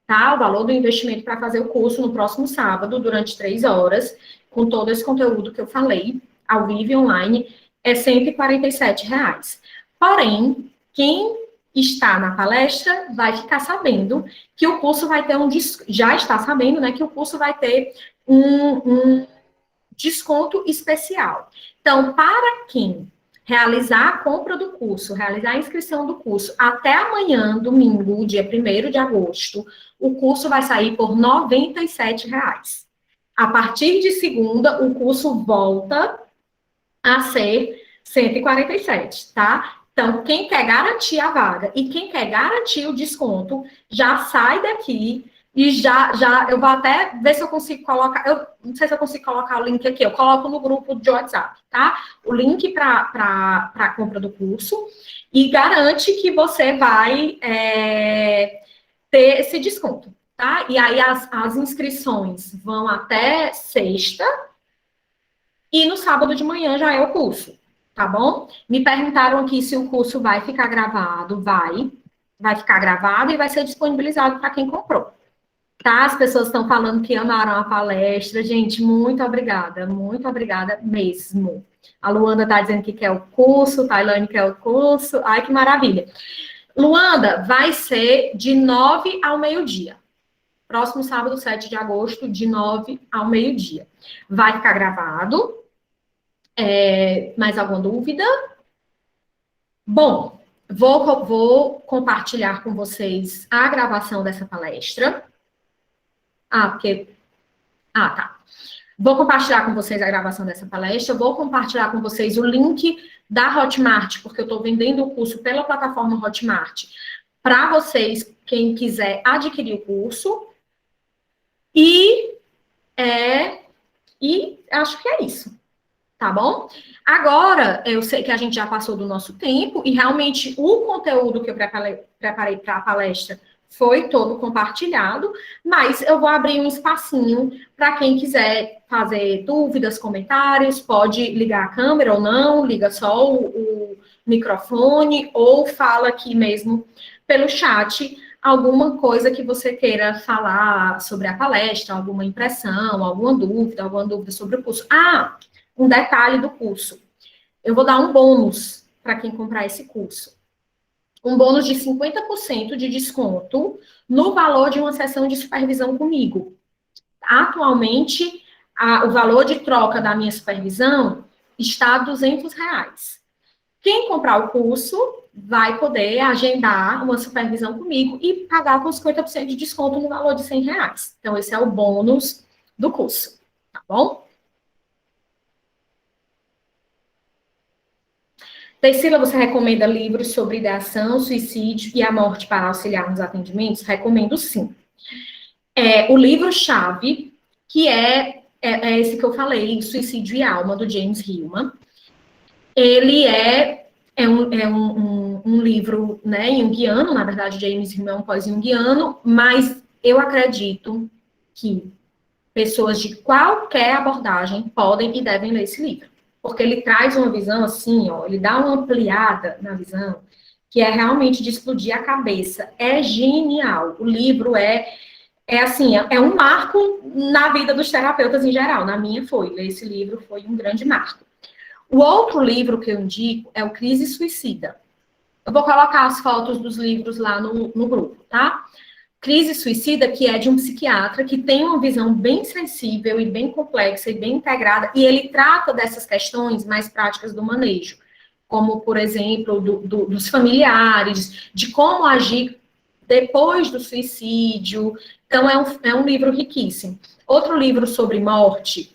tá? O valor do investimento para fazer o curso no próximo sábado, durante 3 horas, com todo esse conteúdo que eu falei, ao vivo e online, é R$ 147. Porém, quem está na palestra vai ficar sabendo que o curso vai ter já está sabendo, né, que o curso vai ter um desconto especial. Então, para quem realizar a compra do curso, realizar a inscrição do curso até amanhã, domingo, dia 1º de agosto, o curso vai sair por R$ 97. A partir de segunda, o curso volta a ser 147, tá? Então, quem quer garantir a vaga e quem quer garantir o desconto, já sai daqui e já eu vou até ver se eu consigo colocar, eu não sei se eu consigo colocar o link aqui, eu coloco no grupo de WhatsApp, tá? O link para a compra do curso e garante que você vai ter esse desconto, tá? E aí as inscrições vão até sexta e no sábado de manhã já é o curso, tá bom? Me perguntaram aqui se o curso vai ficar gravado. Vai ficar gravado e vai ser disponibilizado para quem comprou. Tá? As pessoas estão falando que amaram a palestra. Gente, muito obrigada mesmo. A Luanda está dizendo que quer o curso, Tailane quer o curso. Ai, que maravilha. Luanda, vai ser de 9 ao meio-dia. Próximo sábado, 7 de agosto, de 9 ao meio-dia. Vai ficar gravado. Mais alguma dúvida? Bom, vou compartilhar com vocês a gravação dessa palestra. Tá. Vou compartilhar com vocês a gravação dessa palestra. Vou compartilhar com vocês o link da Hotmart, porque eu estou vendendo o curso pela plataforma Hotmart, para vocês, quem quiser adquirir o curso. E acho que é isso, tá bom? Agora, eu sei que a gente já passou do nosso tempo, e realmente o conteúdo que eu preparei para a palestra foi todo compartilhado, mas eu vou abrir um espacinho para quem quiser fazer dúvidas, comentários, pode ligar a câmera ou não, liga só o microfone, ou fala aqui mesmo pelo chat alguma coisa que você queira falar sobre a palestra, alguma impressão, alguma dúvida sobre o curso. Ah, um detalhe do curso. Eu vou dar um bônus para quem comprar esse curso. Um bônus de 50% de desconto no valor de uma sessão de supervisão comigo. Atualmente, o valor de troca da minha supervisão está R$ 200. Quem comprar o curso vai poder agendar uma supervisão comigo e pagar com 50% de desconto no valor de R$ 100. Então, esse é o bônus do curso, tá bom? Tarsila, você recomenda livros sobre ideação, suicídio e a morte para auxiliar nos atendimentos? Recomendo sim. O livro-chave, que é esse que eu falei, Suicídio e Alma, do James Hillman. Ele é um livro, né, junguiano, na verdade, James Hillman é um pós-junguiano, mas eu acredito que pessoas de qualquer abordagem podem e devem ler esse livro. Porque ele traz uma visão assim, ó, ele dá uma ampliada na visão, que é realmente de explodir a cabeça. É genial. O livro assim, é um marco na vida dos terapeutas em geral. Na minha foi. Ler esse livro foi um grande marco. O outro livro que eu indico é o Crise Suicida. Eu vou colocar as fotos dos livros lá no grupo, tá? Crise Suicida, que é de um psiquiatra que tem uma visão bem sensível e bem complexa e bem integrada, e ele trata dessas questões mais práticas do manejo, como, por exemplo, dos familiares, de como agir depois do suicídio. Então, é um livro riquíssimo. Outro livro sobre morte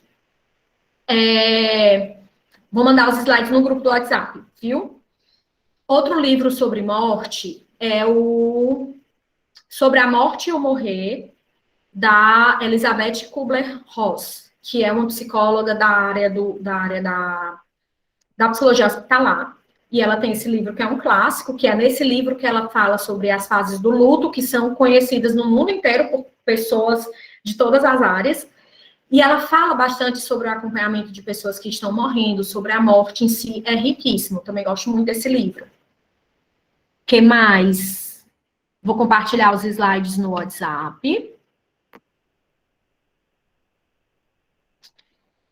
Vou mandar os slides no grupo do WhatsApp, viu? Outro livro sobre morte é o Sobre a Morte e o Morrer, da Elizabeth Kubler-Ross, que é uma psicóloga da área da psicologia hospitalar. E ela tem esse livro que é um clássico, que é nesse livro que ela fala sobre as fases do luto, que são conhecidas no mundo inteiro por pessoas de todas as áreas. E ela fala bastante sobre o acompanhamento de pessoas que estão morrendo, sobre a morte em si, é riquíssimo. Também gosto muito desse livro. O que mais? Vou compartilhar os slides no WhatsApp.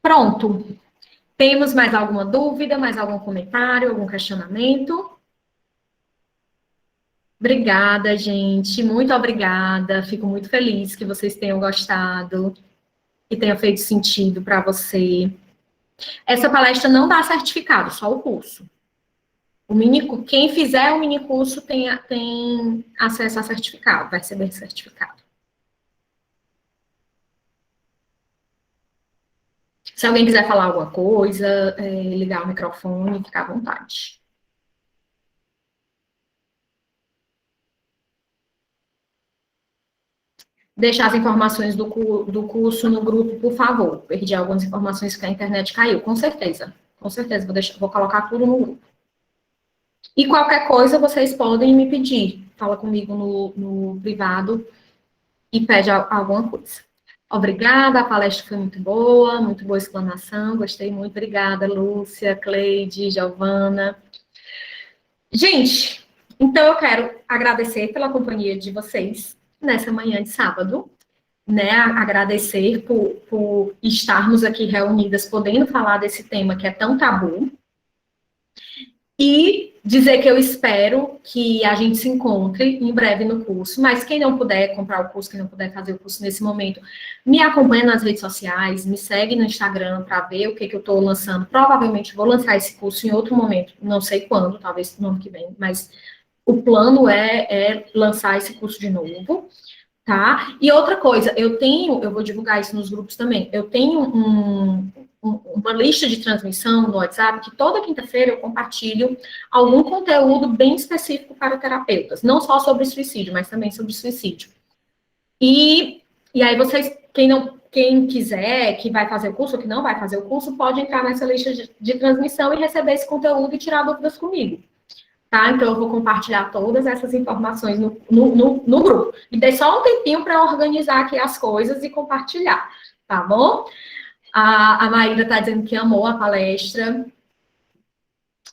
Pronto. Temos mais alguma dúvida, mais algum comentário, algum questionamento? Obrigada, gente. Muito obrigada. Fico muito feliz que vocês tenham gostado e tenha feito sentido para você. Essa palestra não dá certificado, só o curso. Quem fizer o mini curso tem acesso a certificado, vai receber certificado. Se alguém quiser falar alguma coisa, ligar o microfone, fica à vontade. Deixar as informações do curso no grupo, por favor. Perdi algumas informações que a internet caiu, com certeza. Com certeza, vou colocar tudo no grupo. E qualquer coisa, vocês podem me pedir. Fala comigo no privado e pede alguma coisa. Obrigada, a palestra foi muito boa explanação, gostei muito. Obrigada, Lúcia, Cleide, Giovana. Gente, então eu quero agradecer pela companhia de vocês nessa manhã de sábado, né? Agradecer por estarmos aqui reunidas, podendo falar desse tema que é tão tabu. E dizer que eu espero que a gente se encontre em breve no curso, mas quem não puder comprar o curso, quem não puder fazer o curso nesse momento, me acompanha nas redes sociais, me segue no Instagram para ver o que eu estou lançando. Provavelmente vou lançar esse curso em outro momento, não sei quando, talvez no ano que vem, mas o plano é lançar esse curso de novo, tá? E outra coisa, eu vou divulgar isso nos grupos também, eu tenho uma lista de transmissão no WhatsApp, que toda quinta-feira eu compartilho algum conteúdo bem específico para terapeutas, não só sobre suicídio, mas também sobre suicídio. E aí vocês, quem quiser, que vai fazer o curso ou que não vai fazer o curso, pode entrar nessa lista de transmissão e receber esse conteúdo e tirar dúvidas comigo. Tá? Então, eu vou compartilhar todas essas informações no grupo. E dei só um tempinho para organizar aqui as coisas e compartilhar, tá bom? A Maíra está dizendo que amou a palestra.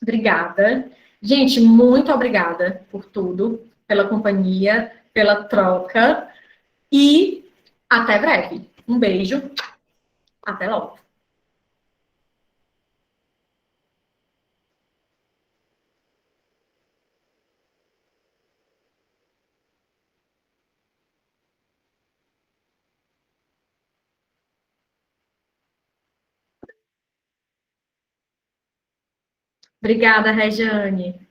Obrigada. Gente, muito obrigada por tudo, pela companhia, pela troca e até breve. Um beijo, até logo. Obrigada, Regiane.